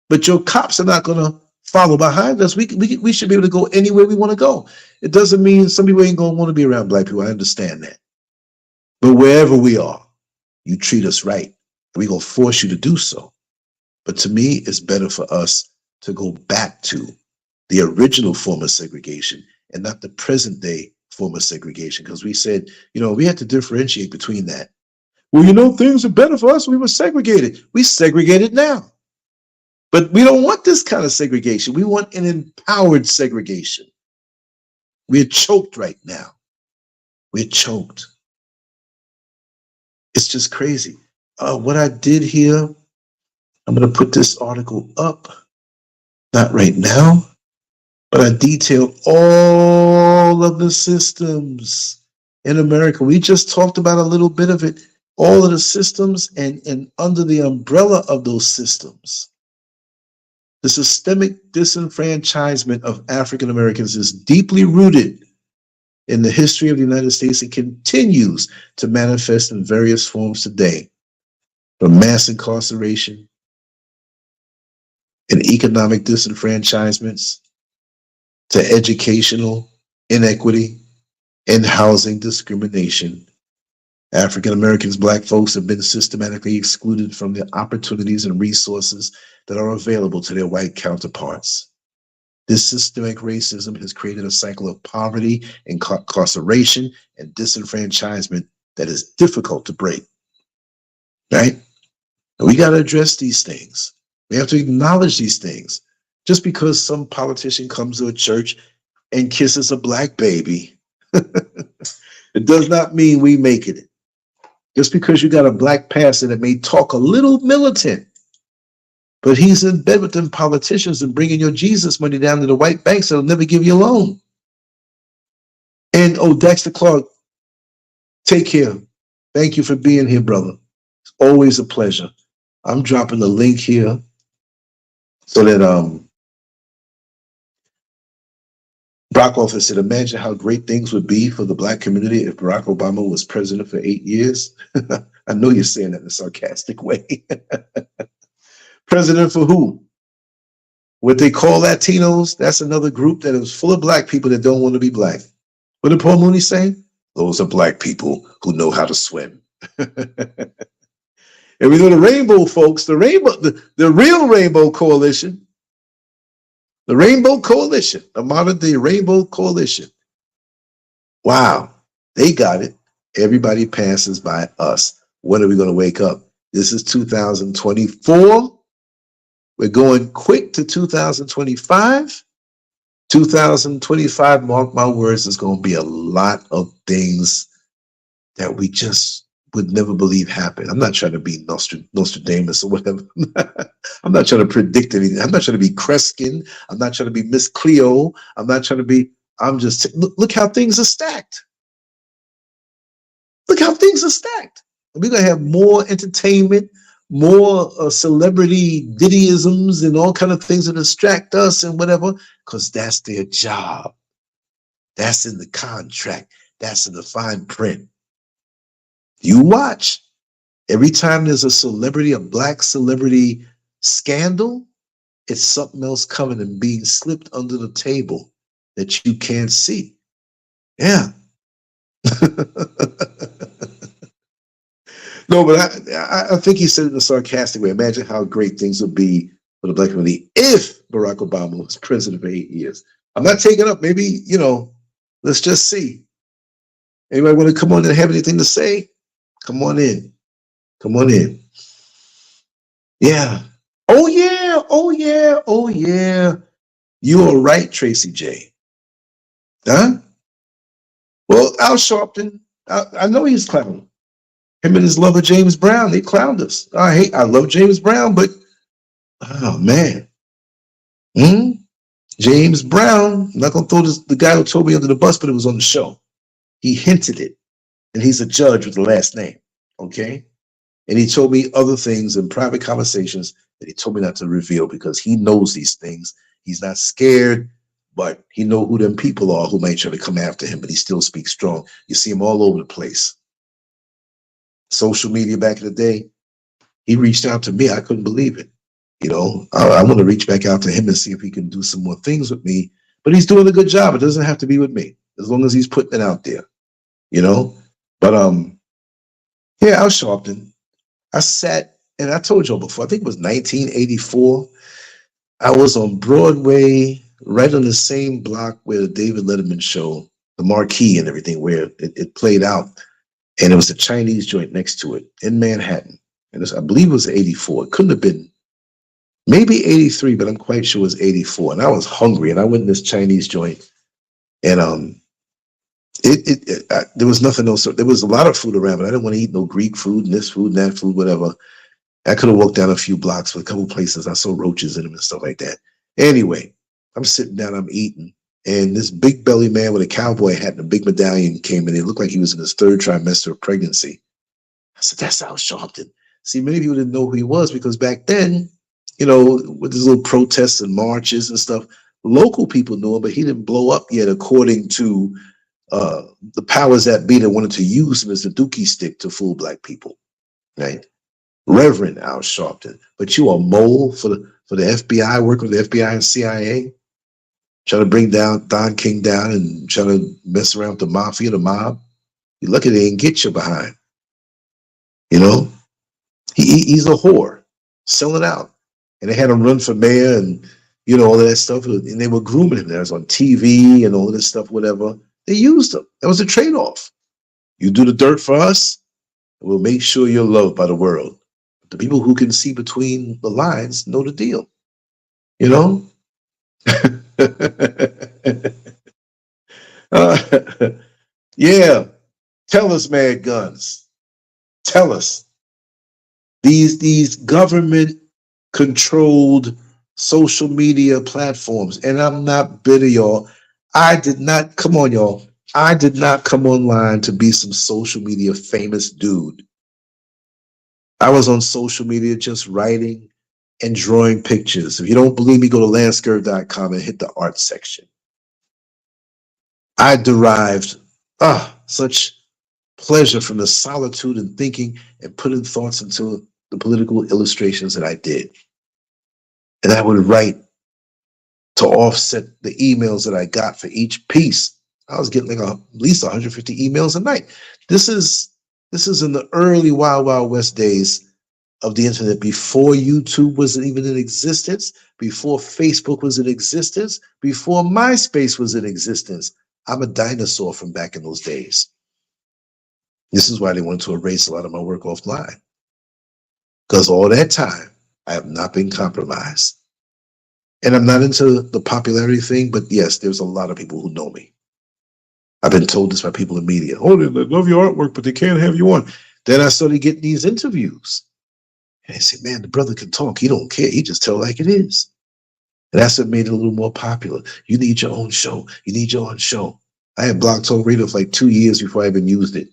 but your cops are not going to follow behind us. We should be able to go anywhere we want to go. It doesn't mean some people ain't going to want to be around black people. I understand that. But wherever we are, you treat us right. We're going to force you to do so. But to me, it's better for us to go back to the original form of segregation and not the present day form of segregation. Because we said, you know, we had to differentiate between that. Well, you know, things are better for us. We were segregated. We segregated now. But we don't want this kind of segregation. We want an empowered segregation. We're choked right now. We're choked. It's just crazy. What I did here, I'm going to put this article up. Not right now, but I detailed all of the systems in America. We just talked about a little bit of it. All of the systems and under the umbrella of those systems. The systemic disenfranchisement of African Americans is deeply rooted in the history of the United States and continues to manifest in various forms today, from mass incarceration and economic disenfranchisements to educational inequity and housing discrimination. African Americans, black folks have been systematically excluded from the opportunities and resources that are available to their white counterparts. This systemic racism has created a cycle of poverty, incarceration, and disenfranchisement that is difficult to break, right? And we got to address these things. We have to acknowledge these things. Just because some politician comes to a church and kisses a black baby, it does not mean we make it. Just because you got a black pastor that may talk a little militant, but he's in bed with them politicians and bringing your Jesus money down to the white banks that'll never give you a loan. And, oh, Dexter Clark, take care. Thank you for being here, brother. It's always a pleasure. I'm dropping the link here so that Brock Office said, imagine how great things would be for the black community if Barack Obama was president for 8 years. I know you're saying that in a sarcastic way. President for who? What they call Latinos? That's another group that is full of black people that don't want to be black. What did Paul Mooney say? Those are black people who know how to swim. And we know the rainbow folks, the real Rainbow Coalition, the Rainbow Coalition, the modern day Rainbow Coalition. Wow, they got it. Everybody passes by us. When are we going to wake up? This is 2024. We're going quick to 2025. 2025, mark my words, is going to be a lot of things that we just would never believe happen. I'm not trying to be Nostradamus or whatever. I'm not trying to predict anything. I'm not trying to be Kreskin. I'm not trying to be Miss Cleo. I'm not trying to be, I'm just, look how things are stacked. Look how things are stacked. We're going to have more entertainment, more celebrity diddyisms and all kind of things that distract us and whatever, because that's their job. That's in the contract. That's in the fine print. You watch. Every time there's a celebrity, a black celebrity scandal, it's something else coming and being slipped under the table that you can't see. Yeah. No, but I think he said it in a sarcastic way. Imagine how great things would be for the black community if Barack Obama was president for 8 years. I'm not taking up, maybe, let's just see. Anybody want to come on and have anything to say? Come on in. Come on in. Yeah. Oh, yeah. Oh, yeah. Oh, yeah. You are right, Tracy J. Huh? Well, Al Sharpton, I know he's clowning. Him and his lover, James Brown, they clowned us. I love James Brown, but, oh, man. James Brown, I'm not going to throw the guy who told me under the bus, but it was on the show. He hinted it. And he's a judge with the last name, okay? And he told me other things in private conversations that he told me not to reveal because he knows these things. He's not scared, but he knows who them people are who might try to come after him, but he still speaks strong. You see him all over the place. Social media back in the day, he reached out to me. I couldn't believe it. I want to reach back out to him and see if he can do some more things with me, but he's doing a good job. It doesn't have to be with me as long as he's putting it out there, But yeah, Al Sharpton. I sat, and I told y'all before, I think it was 1984. I was on Broadway, right on the same block where the David Letterman show, the Marquee and everything, where it played out. And it was a Chinese joint next to it in Manhattan. And I believe it was 84. It couldn't have been, maybe 83, but I'm quite sure it was 84. And I was hungry, and I went in this Chinese joint, and there was nothing else. There was a lot of food around, but I didn't want to eat no Greek food and this food and that food, whatever. I could have walked down a few blocks for a couple places. I saw roaches in them and stuff like that. Anyway, I'm sitting down, I'm eating, and this big belly man with a cowboy hat and a big medallion came in. It looked like he was in his 3rd trimester of pregnancy. I said, that's Al Sharpton. See, many people didn't know who he was because back then, with his little protests and marches and stuff, local people knew him, but he didn't blow up yet according to the powers that be that wanted to use him as a dookie stick to fool black people, right? Reverend Al Sharpton, but you a mole for the FBI, working with the FBI and CIA, trying to bring down Don King down and trying to mess around with the mafia, the mob. You're lucky they didn't get you behind. He's a whore, selling out, and they had him run for mayor, and you know, all of that stuff. And they were grooming him. That was on TV and all of this stuff, whatever. They used him. That was a trade-off. You do the dirt for us, and we'll make sure you're loved by the world. The people who can see between the lines know the deal. You know? Yeah. Tell us, Mad Guns. Tell us. These government-controlled social media platforms, and I'm not bitter, y'all. I did not, come on, y'all. I did not come online to be some social media famous dude. I was on social media just writing and drawing pictures. If you don't believe me, go to Lancescurv.com and hit the art section. I derived such pleasure from the solitude and thinking and putting thoughts into the political illustrations that I did. And I would write to offset the emails that I got for each piece. I was getting like at least 150 emails a night. This is in the early Wild Wild West days of the internet, before YouTube was even in existence, before Facebook was in existence, before MySpace was in existence. I'm a dinosaur from back in those days. This is why they wanted to erase a lot of my work offline. Because all that time, I have not been compromised. And I'm not into the popularity thing, but yes, there's a lot of people who know me. I've been told this by people in media. Oh, they love your artwork, but they can't have you on. Then I started getting these interviews. And they said, man, the brother can talk. He don't care. He just tell like it is. And that's what made it a little more popular. You need your own show. You need your own show. I had Blog Talk Radio for like 2 years before I even used it.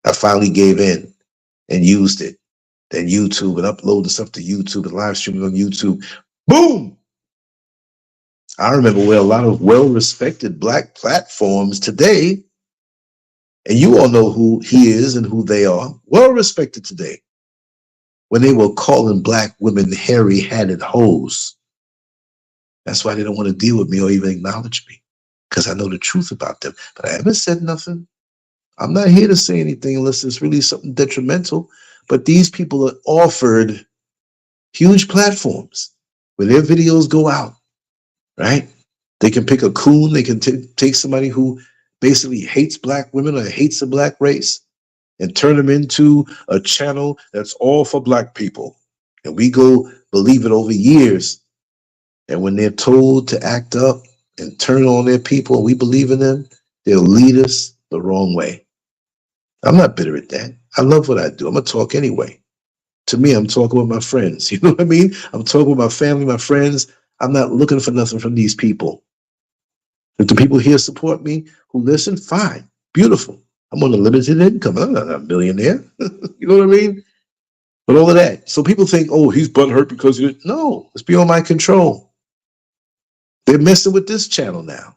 I finally gave in and used it. Then YouTube, and uploaded stuff to YouTube and live streaming on YouTube. Boom! I remember where a lot of well-respected Black platforms today, and you all know who he is and who they are, well-respected today, when they were calling Black women hairy-hatted hoes. That's why they don't want to deal with me or even acknowledge me, because I know the truth about them. But I haven't said nothing. I'm not here to say anything unless it's really something detrimental. But these people are offered huge platforms where their videos go out, right? They can pick a coon. They can take somebody who basically hates Black women or hates the Black race and turn them into a channel that's all for Black people. And we go believe it over years. And when they're told to act up and turn on their people, and we believe in them, they'll lead us the wrong way. I'm not bitter at that. I love what I do. I'm going to talk anyway. To me, I'm talking with my friends. You know what I mean? I'm talking with my family, my friends. I'm not looking for nothing from these people. If the people here support me, who listen, fine, beautiful. I'm on a limited income. I'm not a millionaire. You know what I mean? But all of that. So people think, oh, he's butthurt because you. No, it's beyond my control. They're messing with this channel now.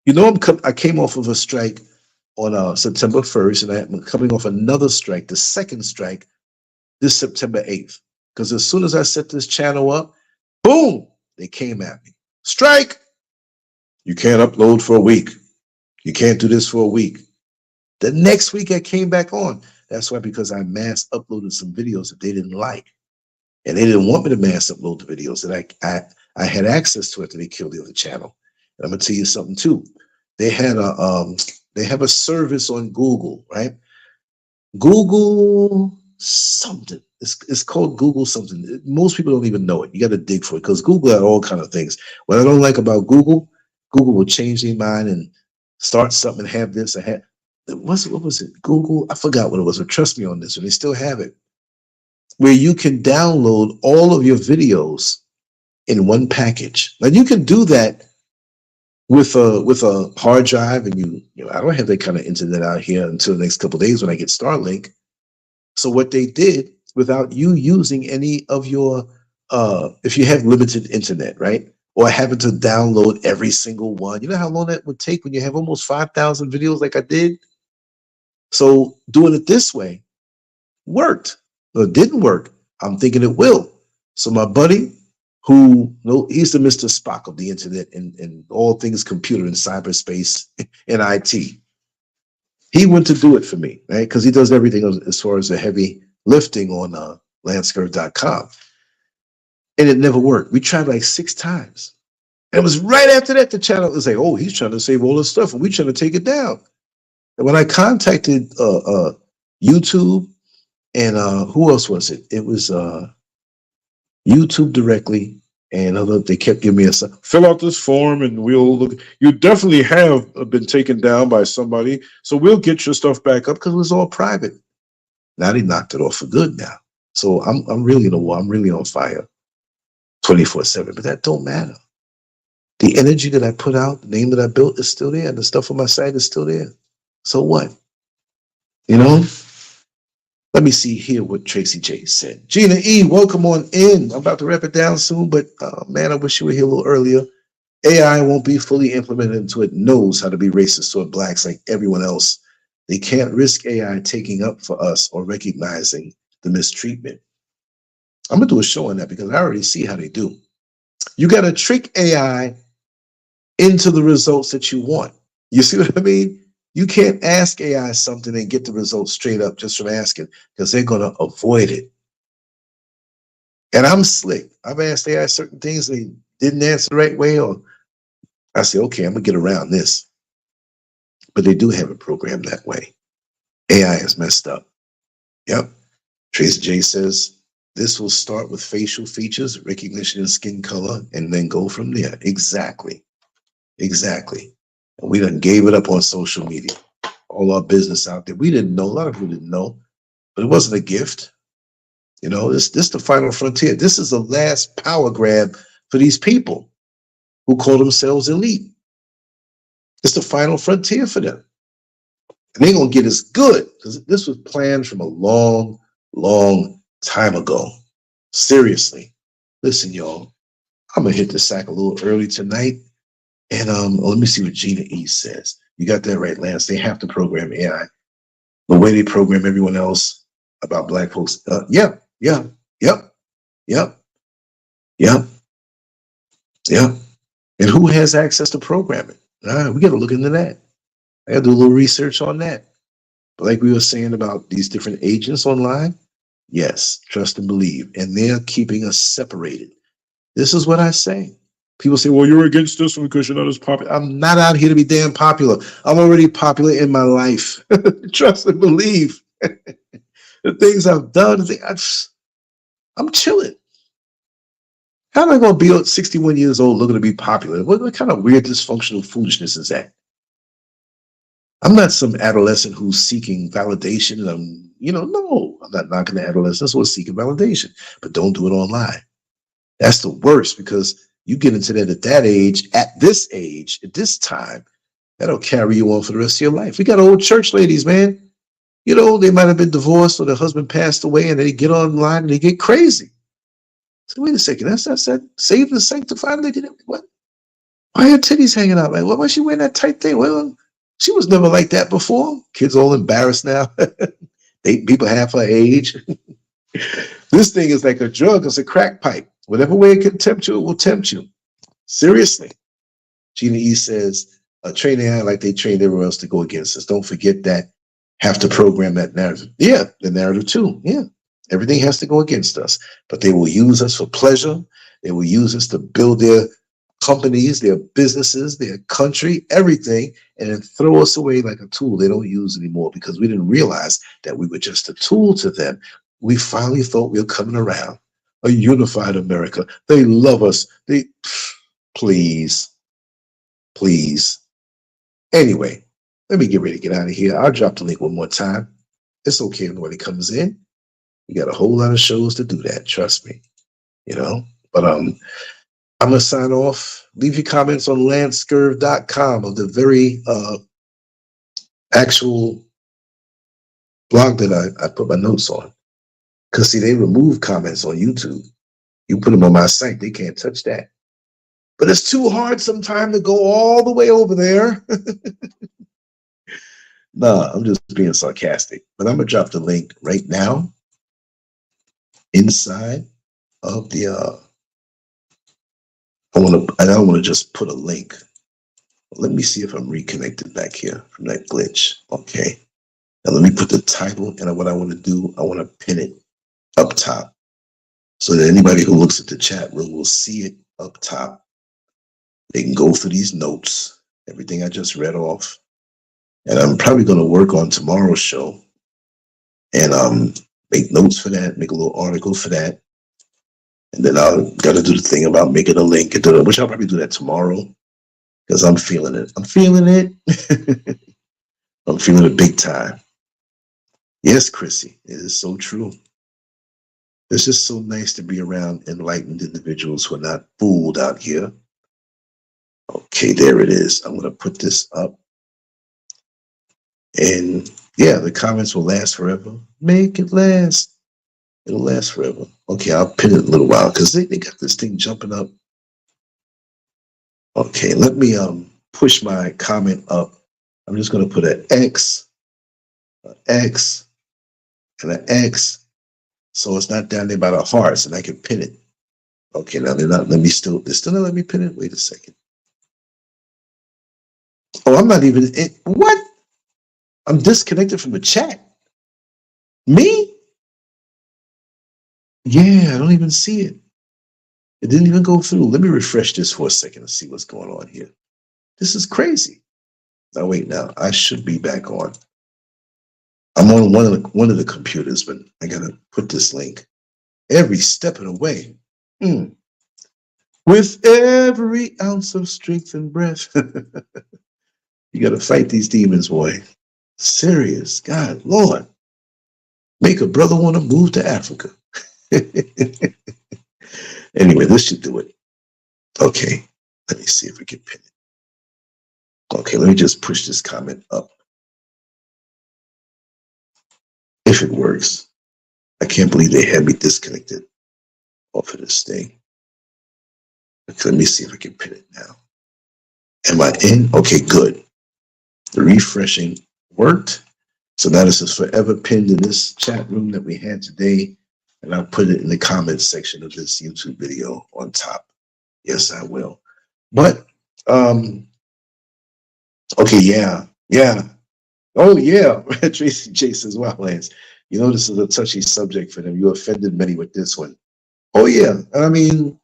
You know, I came off of a strike on September 1st, and I'm coming off another strike, the second strike, this September 8th. Because as soon as I set this channel up, boom, they came at me. Strike! You can't upload for a week. You can't do this for a week. The next week I came back on. That's why, because I mass uploaded some videos that they didn't like. And they didn't want me to mass upload the videos that I had access to after they killed the other channel. And I'm gonna tell you something too. They have a service on Google, right? Google something. It's called Google something. Most people don't even know it. You got to dig for it, because Google had all kind of things. What I don't like about Google, Google will change their mind and start something and have this. What was it? Google, I forgot what it was, but trust me on this, and they still have it, where you can download all of your videos in one package. Now you can do that with a hard drive, and you know, I don't have that kind of internet out here until the next couple of days when I get Starlink. So what they did, without you using any of your, if you have limited internet, right? Or having to download every single one. You know how long that would take when you have almost 5,000 videos like I did? So doing it this way worked. Or it didn't work. I'm thinking it will. So my buddy, who, he's the Mr. Spock of the internet and all things computer and cyberspace and IT. He went to do it for me, right? Because he does everything as far as the heavy lifting on Lancescurv.com. And it never worked. We tried like 6 times. And it was right after that the channel was like, oh, he's trying to save all this stuff and we're trying to take it down. And when I contacted YouTube and who else was it? It was YouTube directly, and they kept giving me a fill out this form and we'll look. You definitely have been taken down by somebody, so we'll get your stuff back up because it was all private. Now they knocked it off for good now. So I'm really in a war. I'm really on fire 24/7, but that don't matter. The energy that I put out, the name that I built is still there. And the stuff on my site is still there. So what? You know? Let me see here what Tracy J said. Gina E, welcome on in. I'm about to wrap it down soon, but man, I wish you were here a little earlier. AI won't be fully implemented until it knows how to be racist toward blacks like everyone else. They can't risk AI taking up for us or recognizing the mistreatment. I'm going to do a show on that because I already see how they do. You got to trick AI into the results that you want. You see what I mean? You can't ask AI something and get the results straight up just from asking because they're going to avoid it. And I'm slick. I've asked AI certain things they didn't answer the right way, or I say, okay, I'm going to get around this. But they do have it programmed that way. AI is messed up. Yep. Trace J says, this will start with facial features, recognition and skin color, and then go from there. Exactly. Exactly. And we done gave it up on social media. All our business out there. We didn't know. A lot of people didn't know. But it wasn't a gift. You know, this the final frontier. This is the last power grab for these people who call themselves elite. It's the final frontier for them. And they're going to get as good because this was planned from a long, long time ago. Seriously. Listen, y'all. I'm going to hit the sack a little early tonight. And let me see what Gina E says. You got that right, Lance. They have to program AI the way they program everyone else about black folks. Yep. And who has access to programming? We got to look into that. I got to do a little research on that. But like we were saying about these different agents online, yes, trust and believe. And they're keeping us separated. This is what I say. People say, well, you're against this one because you're not as popular. I'm not out here to be damn popular. I'm already popular in my life. Trust and believe. The things I've done, I'm chilling. How am I going to be 61 years old looking to be popular? What kind of weird dysfunctional foolishness is that? I'm not some adolescent who's seeking validation. No, I'm not knocking the adolescents who are seeking validation, but don't do it online. That's the worst because you get into that at that age, at this age, at this time, that'll carry you on for the rest of your life. We got old church ladies, man. You know, they might have been divorced or their husband passed away and they get online and they get crazy. So wait a second, that's saved and sanctified. They did it. What? Why are her titties hanging out? Like, why was she wearing that tight thing? Well, she was never like that before. Kids all embarrassed now. People half her age. This thing is like a drug. It's a crack pipe. Whatever way it can tempt you, it will tempt you. Seriously. Gina E says, train AI like they trained everyone else to go against us. Don't forget that. Have to program that narrative. Yeah, the narrative too. Yeah. Everything has to go against us. But they will use us for pleasure. They will use us to build their companies, their businesses, their country, everything, and then throw us away like a tool they don't use anymore because we didn't realize that we were just a tool to them. We finally thought we were coming around. A unified America. They love us. Please. Anyway, let me get ready to get out of here. I'll drop the link one more time. It's okay if nobody comes in. You got a whole lot of shows to do that. Trust me. You know, but I'm going to sign off. Leave your comments on Lancescurv.com of the very actual blog that I put my notes on. Because, see, they remove comments on YouTube. You put them on my site, they can't touch that. But it's too hard sometimes to go all the way over there. Nah, I'm just being sarcastic. But I'm going to drop the link right now inside of the... I don't want to just put a link. Let me see if I'm reconnected back here from that glitch. Okay. Now let me put the title, and what I want to do, I want to pin it up top so that anybody who looks at the chat room will see it up top. They can go through these notes, everything I just read off. And I'm probably going to work on tomorrow's show and make notes for that, make a little article for that. And then I'll got to do the thing about making a link, which I'll probably do that tomorrow because I'm feeling it. I'm feeling it. I'm feeling it big time. Yes, Chrissy, it is so true. It's just so nice to be around enlightened individuals who are not fooled out here. Okay, there it is. I'm going to put this up. And yeah, the comments will last forever. Make it last. It'll last forever. Okay, I'll pin it a little while because they got this thing jumping up. Okay, let me push my comment up. I'm just going to put an X, and an X. So it's not down there by the hearts, and I can pin it. Okay, now they're not. They're still not letting me pin it. Wait a second. Oh, I'm not even in. What? I'm disconnected from the chat. Me? Yeah, I don't even see it. It didn't even go through. Let me refresh this for a second and see what's going on here. This is crazy. Now wait, now I should be back on. I'm on one of the computers, but I gotta put this link every step of the way. With every ounce of strength and breath. You gotta fight these demons, boy. Serious, God, Lord. Make a brother want to move to Africa. Anyway, this should do it. Okay, let me see if we can pin it. Okay, let me just push this comment up. If it works. I can't believe they had me disconnected off of this thing. Okay, let me see if I can pin it now. Am I in? Okay, good. The refreshing worked. So now this is forever pinned in this chat room that we had today. And I'll put it in the comments section of this YouTube video on top. Yes, I will. But, okay, yeah. Oh, yeah. Tracy J says, wow, Lance, you know, this is a touchy subject for them. You offended many with this one. Oh, yeah. I mean,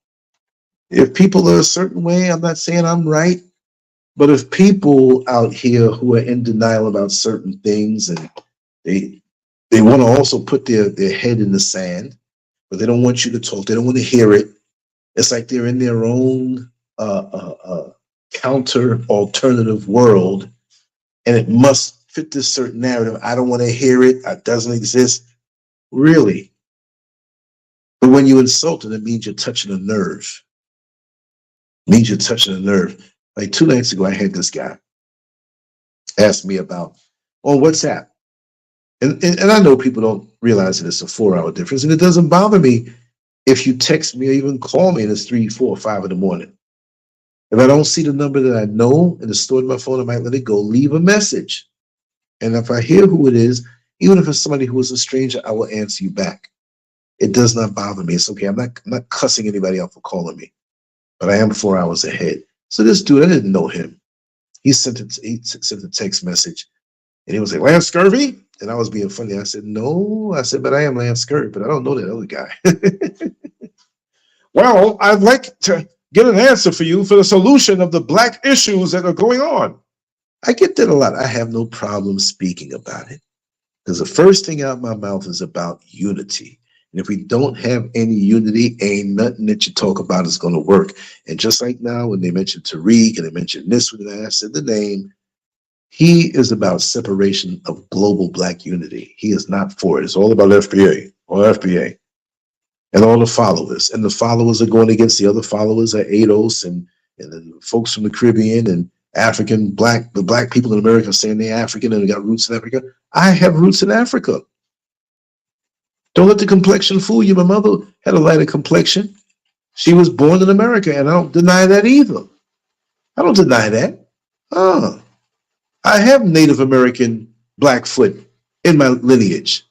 if people are a certain way, I'm not saying I'm right. But if people out here who are in denial about certain things and they want to also put their head in the sand, but they don't want you to talk. They don't want to hear it. It's like they're in their own counter alternative world, and it must fit this certain narrative. I don't want to hear it. It doesn't exist. Really? But when you insult it, it means you're touching a nerve. It means you're touching a nerve. Like 2 nights ago, I had this guy ask me about on WhatsApp. And I know people don't realize that it's a 4-hour difference, and it doesn't bother me if you text me or even call me and it's 3, 4, 5 in the morning. If I don't see the number that I know and it's stored in my phone, I might let it go. Leave a message. And if I hear who it is, even if it's somebody who is a stranger, I will answer you back. It does not bother me. It's okay. I'm not cussing anybody out for calling me, but I am 4 hours ahead. So this dude, I didn't know him. He sent a text message, and he was like, Lancescurv? And I was being funny. I said, no. I said, but I am Lancescurv, but I don't know that other guy. Well, I'd like to get an answer for you for the solution of the black issues that are going on. I get that a lot. I have no problem speaking about it because the first thing out of my mouth is about unity. And if we don't have any unity, ain't nothing that you talk about is going to work. And just like now, when they mentioned Tariq and they mentioned this one, and I said the name, he is about separation of global black unity. He is not for it. It's all about FBA or FBA and all the followers. And the followers are going against the other followers are ADOS and the folks from the Caribbean and African the black people in America saying they're African and they got roots in Africa. I have roots in Africa. Don't let the complexion fool you. My mother had a lighter complexion. She was born in America, and I don't deny that either. I don't deny that. I have Native American Blackfoot in my lineage,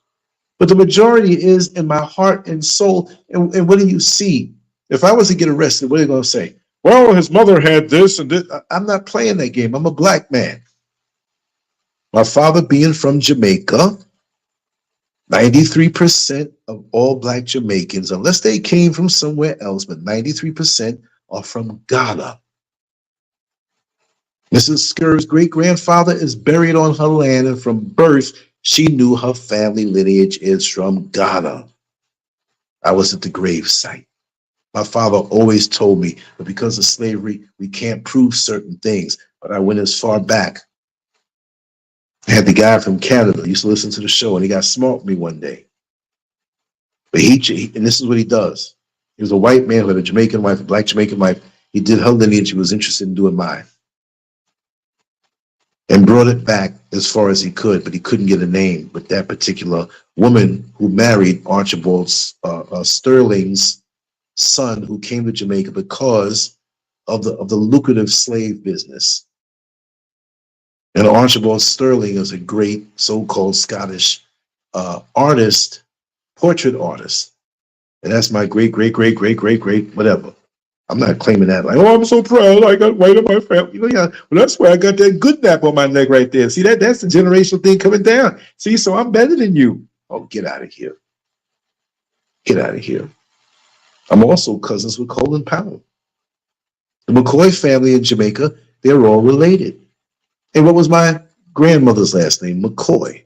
but the majority is in my heart and soul. And what do you see? If I was to get arrested, what are they going to say? Well, his mother had this and this. I'm not playing that game. I'm a black man. My father being from Jamaica, 93% of all black Jamaicans, unless they came from somewhere else, but 93% are from Ghana. Mrs. SCURV's great-grandfather is buried on her land, and from birth, she knew her family lineage is from Ghana. I was at the grave site. My father always told me that because of slavery, we can't prove certain things, but I went as far back. I had the guy from Canada, used to listen to the show, and he got smart with me one day. But and this is what he does. He was a white man who had a Jamaican wife, a black Jamaican wife. He did her lineage. He was interested in doing mine. And brought it back as far as he could, but he couldn't get a name with that particular woman who married Archibald Sterling's son, who came to Jamaica because of the lucrative slave business. And Archibald Sterling is a great so-called Scottish artist, portrait artist. And that's my great, whatever. I'm not claiming that like, oh, I'm so proud, I got white on my family. You know, yeah, well, that's why I got that good nap on my neck right there. See, that's the generational thing coming down. See, so I'm better than you. Oh, get out of here. Get out of here. I'm also cousins with Colin Powell. The McCoy family in Jamaica, they're all related. And what was my grandmother's last name? McCoy.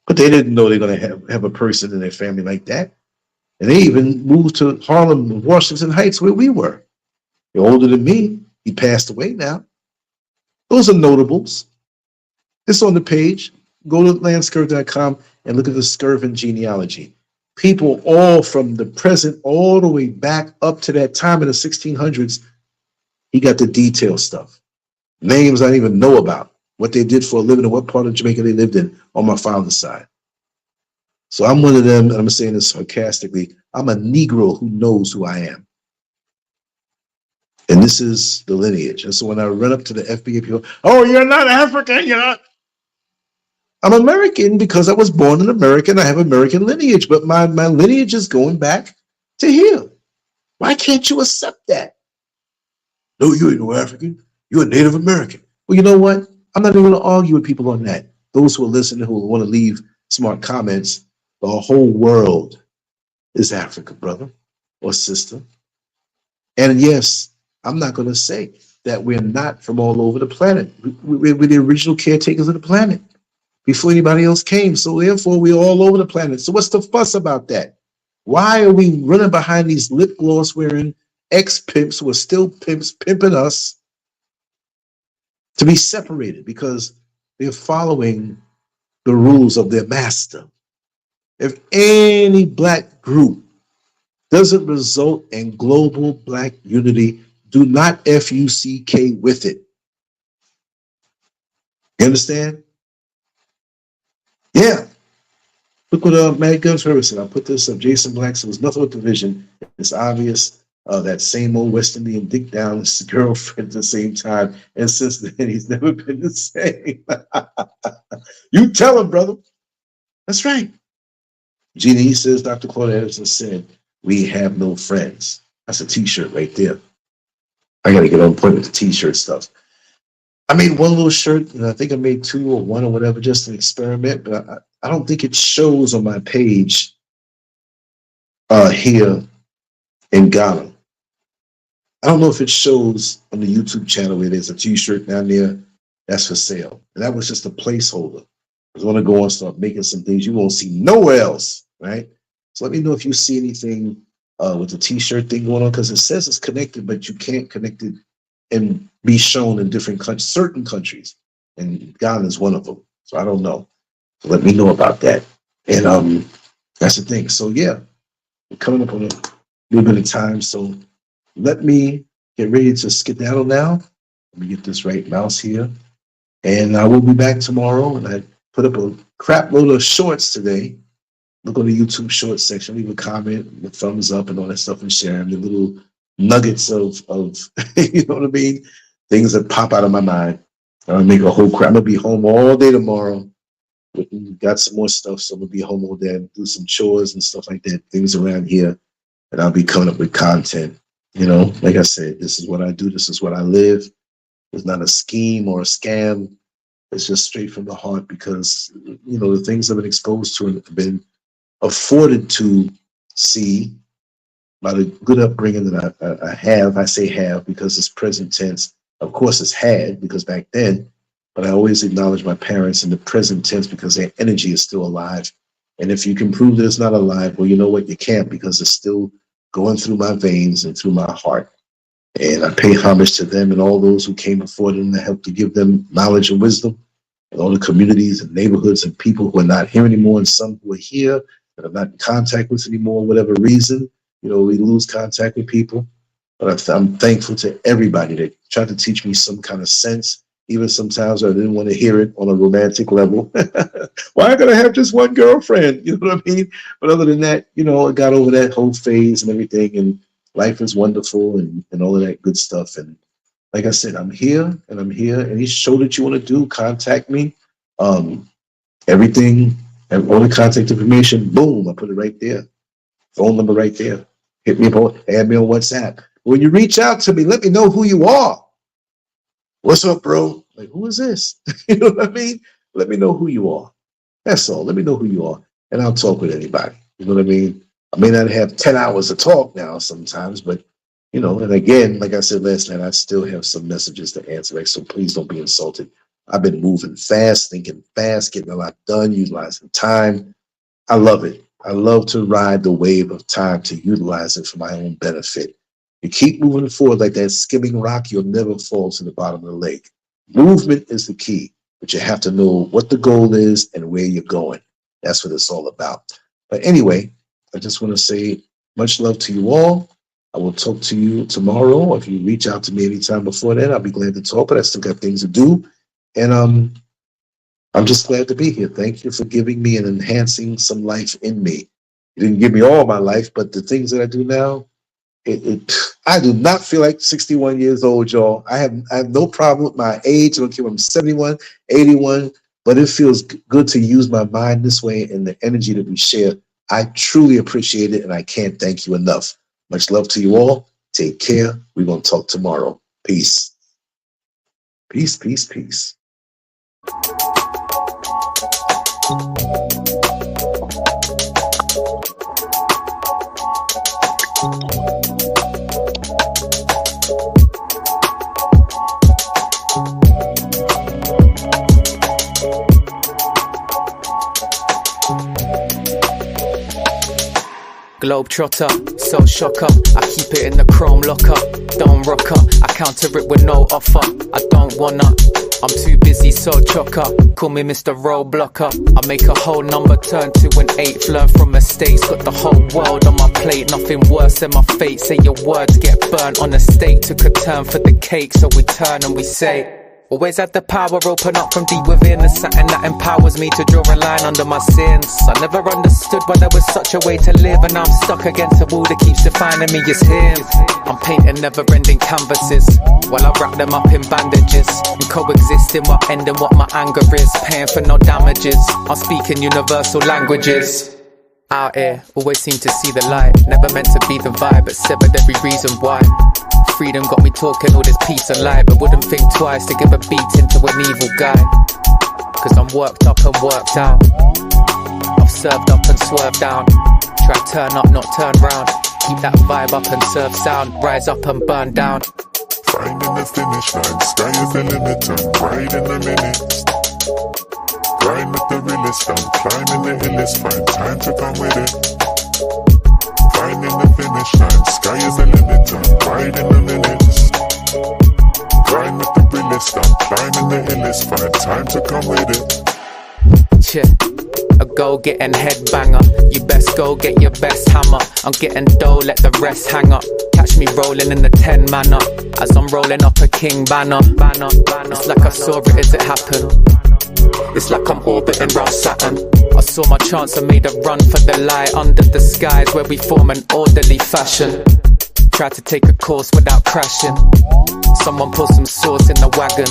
But they didn't know they're going to have a person in their family like that. And they even moved to Harlem, Washington Heights, where we were. They're older than me. He passed away now. Those are notables. It's on the page. Go to Lancescurv.com and look at the SCURV genealogy. People all from the present all the way back up to that time in the 1600s. He got the detailed stuff. Names I didn't even know about, what they did for a living and what part of Jamaica they lived in on my father's side. So I'm one of them, and I'm saying this sarcastically, I'm a Negro who knows who I am. And this is the lineage. And so when I run up to the FBA people, oh, you're not African, you're not. I'm American because I was born in America and I have American lineage, but my lineage is going back to here. Why can't you accept that? No, you ain't no African. You're a Native American. Well, you know what? I'm not even going to argue with people on that. Those who are listening, who want to leave smart comments, the whole world is Africa, brother or sister. And yes, I'm not going to say that we're not from all over the planet. We're the original caretakers of the planet before anybody else came. So therefore, we're all over the planet. So what's the fuss about that? Why are we running behind these lip gloss wearing ex-pimps who are still pimps pimping us to be separated because they're following the rules of their master? If any black group doesn't result in global black unity, do not FUCK with it. You understand? Yeah. Look what Mad Guns Herbert said. I put this up. Jason Black said, "There's nothing with division. It's obvious that same old West Indian dick down his girlfriend at the same time. And since then, he's never been the same." You tell him, brother. That's right. Jeannie says, Dr. Claude Edison said, "We have no friends." That's a t-shirt right there. I got to get on point with the t-shirt stuff. I made one little shirt, and I think I made two or one or whatever, just an experiment, but I don't think it shows on my page here in Ghana. I don't know if it shows on the YouTube channel where there's a t-shirt down there that's for sale. And that was just a placeholder. I was going to go and start making some things you won't see nowhere else, right? So let me know if you see anything with the t-shirt thing going on, because it says it's connected, but you can't connect it and be shown in different countries, certain countries. And Ghana is one of them. So I don't know. So let me know about that. And that's the thing. So yeah, we're coming up on a little bit of time. So let me get ready to skedaddle now. Let me get this right mouse here. And I will be back tomorrow. And I put up a crap load of shorts today. Look on the YouTube shorts section, leave a comment, a thumbs up and all that stuff, and share them. The little nuggets of you know what I mean? Things that pop out of my mind. I'm gonna make a whole crap. I'm gonna be home all day tomorrow. Got some more stuff, so I'm gonna be home all day and do some chores and stuff like that, things around here. And I'll be coming up with content. You know, like I said, this is what I do, this is what I live. It's not a scheme or a scam. It's just straight from the heart, because you know the things I've been exposed to and have been afforded to see by the good upbringing that I have. I say have because it's present tense. Of course, it's had because back then, but I always acknowledge my parents in the present tense because their energy is still alive. And if you can prove that it's not alive, well, you know what? You can't, because it's still going through my veins and through my heart. And I pay homage to them and all those who came before them to help to give them knowledge and wisdom, and all the communities and neighborhoods and people who are not here anymore, and some who are here that I'm not in contact with anymore, whatever reason. You know, we lose contact with people. But I'm thankful to everybody that tried to teach me some kind of sense, even sometimes I didn't want to hear it on a romantic level. Why could I have just one girlfriend? You know what I mean? But other than that, you know, I got over that whole phase and everything, and life is wonderful and all of that good stuff. And like I said, I'm here. Any show that you want to do, contact me. Everything and all the contact information, boom, I put it right there. Phone number right there. Hit me up, add me on WhatsApp. When you reach out to me, let me know who you are. What's up, bro? Like, who is this? You know what I mean? Let me know who you are. That's all. Let me know who you are, and I'll talk with anybody. You know what I mean? I may not have 10 hours to talk now sometimes, but, you know, and again, like I said last night, I still have some messages to answer, right? So please don't be insulted. I've been moving fast, thinking fast, getting a lot done, utilizing time. I love it. I love to ride the wave of time to utilize it for my own benefit. You keep moving forward like that skimming rock, you'll never fall to the bottom of the lake. Movement is the key, but you have to know what the goal is and where you're going. That's what it's all about. But anyway, I just want to say much love to you all. I will talk to you tomorrow. If you reach out to me anytime before then, I'll be glad to talk, but I still got things to do. And I'm just glad to be here. Thank you for giving me and enhancing some life in me. You didn't give me all my life, but the things that I do now, I do not feel like 61 years old, y'all. I have no problem with my age. I don't care if I'm 71, 81, but it feels good to use my mind this way, and the energy that we share. I truly appreciate it, and I can't thank you enough. Much love to you all. Take care. We're going to talk tomorrow. Peace. Peace, peace, peace. Globetrotter, so shocker, I keep it in the chrome locker. Don't rocker, I counter it with no offer. I don't wanna, I'm too busy, so chocker. Call me Mr. Roadblocker. I make a whole number turn to an eighth. Learn from mistakes, got the whole world on my plate. Nothing worse than my fate. Say your words get burnt on a stake. Took a turn for the cake, so we turn and we say, always had the power, open up from deep within. There's something that empowers me to draw a line under my sins. I never understood why there was such a way to live, and now I'm stuck against a wall that keeps defining me as him. I'm painting never-ending canvases while I wrap them up in bandages, and coexisting while ending what my anger is. Paying for no damages, I'm speaking universal languages. Out here, always seem to see the light. Never meant to be the vibe, but severed every reason why. Freedom got me talking all this peace and light, but wouldn't think twice to give a beating to an evil guy. Cause I'm worked up and worked out. I've served up and swerved down. Try turn up, not turn round. Keep that vibe up and serve sound. Rise up and burn down. Finding the finish line, sky is the limit, I'm riding the minutes. Grind with the realest, I'm climbing the hill, it's fine, time to come with it. Finding the finish line, sky is the limit, I'm riding the minutes. Grind with the realest, I'm climbing the hill, it's fine, time to come with it. Check. A go-getting headbanger. You best go get your best hammer. I'm getting dough, let the rest hang up. Catch me rolling in the 10 manner as I'm rolling up a king banner. It's like I saw it as it happened. It's like I'm orbiting round Saturn. I saw my chance and made a run for the light under the skies where we form an orderly fashion. Tried to take a course without crashing. Someone put some sauce in the wagon.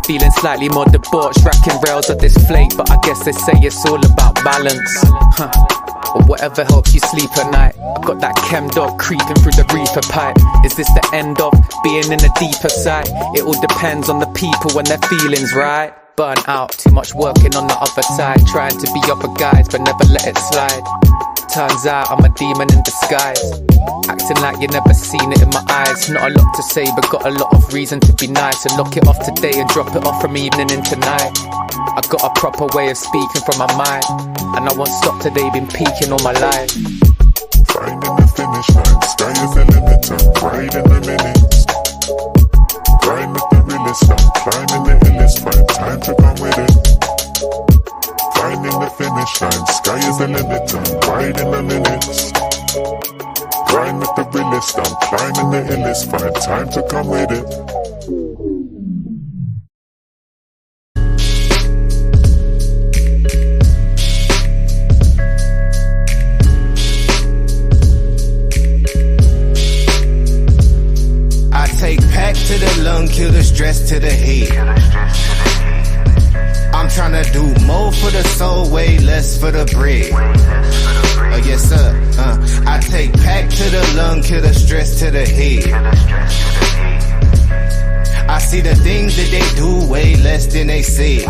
Feeling slightly more debauched, racking rails of this flake, but I guess they say it's all about balance. Or whatever helps you sleep at night. I got that chem dog creeping through the reefer pipe. Is this the end of being in the deeper side? It all depends on the people and their feelings, right? Burnt out, too much working on the other side. Trying to be upper guys, but never let it slide. Turns out I'm a demon in disguise, acting like you never seen it in my eyes. Not a lot to say, but got a lot of reason to be nice. And lock it off today and drop it off from evening into night. I got a proper way of speaking from my mind, and I won't stop today, been peaking all my life. Finding the finish line, sky is the limit, I'm right in the minutes. Grind with the realest, I'm climbing the illest, find time to come with it. Finding the finish line, sky is the limit, I'm right in the minutes. Grind with the realest, I'm climbing the illest, find time to come with it. To the lung, kill the stress to the head. I'm tryna do more for the soul, way less for the bread. Yes sir, I take pack to the lung, kill the stress to the head. I see the things that they do way less than they say.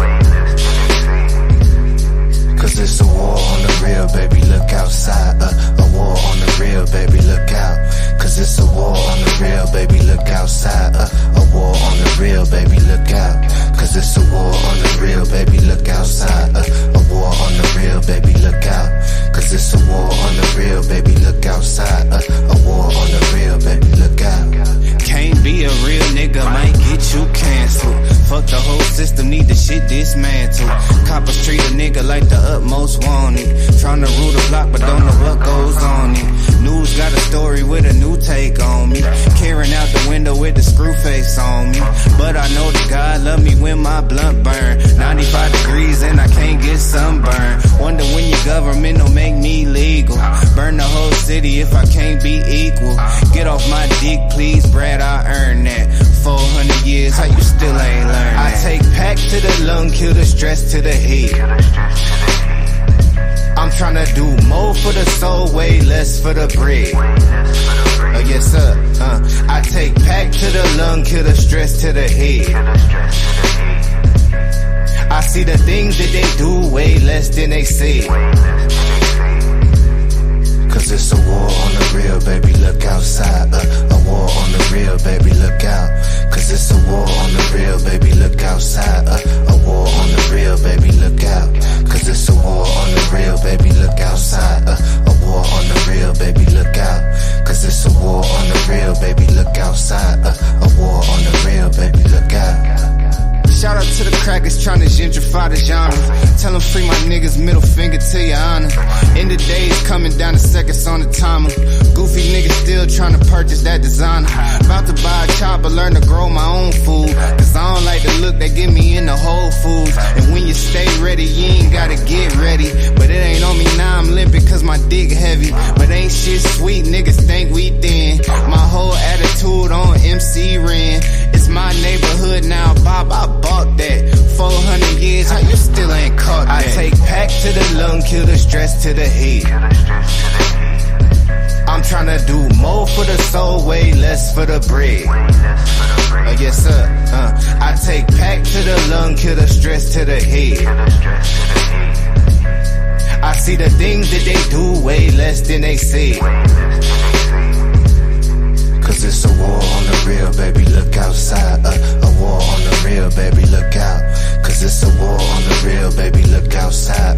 Cause it's a war on the real, baby, look outside. A war on the real, baby, look out. Cause it's a war on the real, baby, look outside. A war on the real, baby, look out. Cause it's a war on the real, baby, look outside. A war on the real, baby, look out. Cause it's a war on the real, baby, look outside. A war on the real, baby, look out. Can't be a real nigga, might get you canceled. Fuck the whole system, need the shit dismantled. Coppers treat a nigga like the utmost wanted. Tryna rule the block, but don't know what goes on it. News got a story with a new take on me. Carrying out the window with the screw face on me. But I know that God love me when my blunt burn. 95 degrees and I can't get sunburn. Wonder when your government don't make me legal. Burn the whole city if I can't be equal. Get off my dick, please, Brad, I earned that. 400 years, how you still ain't learned that? I take pack to the lung, kill the stress to the head. I'm tryna do more for the soul, way less for the bread. Yes sir, I take pack to the lung, kill the stress to the head. I see the things that they do way less than they say. Cause it's a war on the real, baby, look outside. A war on the real, baby, look out. Cause it's a war on the real, baby, look outside. A war on the real, baby, look out. Cause it's a war on the real, baby, look outside. A war on the real, baby, look out. Cause it's a war on the real, baby, look outside. A war on the real, baby, look out. Shout out to the crackers tryna gentrify the genre. Tell them free my niggas, middle finger to your honor. End of days coming down to seconds on the timer. Goofy niggas still tryna purchase that designer. About to buy a chopper, learn to grow my own food. Cause I don't like the look they give me in the Whole Foods. And when you stay ready, you ain't gotta get ready. But it ain't on me now, I'm limping cause my dick heavy. But ain't shit sweet, niggas think we thin. My whole attitude on MC Ren. It's my neighborhood now, Bob, I bought that. 400 years, how you still ain't caught that? I take pack to the lung, kill the stress to the head. I'm tryna do more for the soul, way less for the bread. Yes sir, I take pack to the lung, kill the stress to the head. I see the things that they do way less than they say. Cause it's a war on the real, baby, look outside. A war on the real, baby, look out. Cause it's a war on the real, baby, look outside.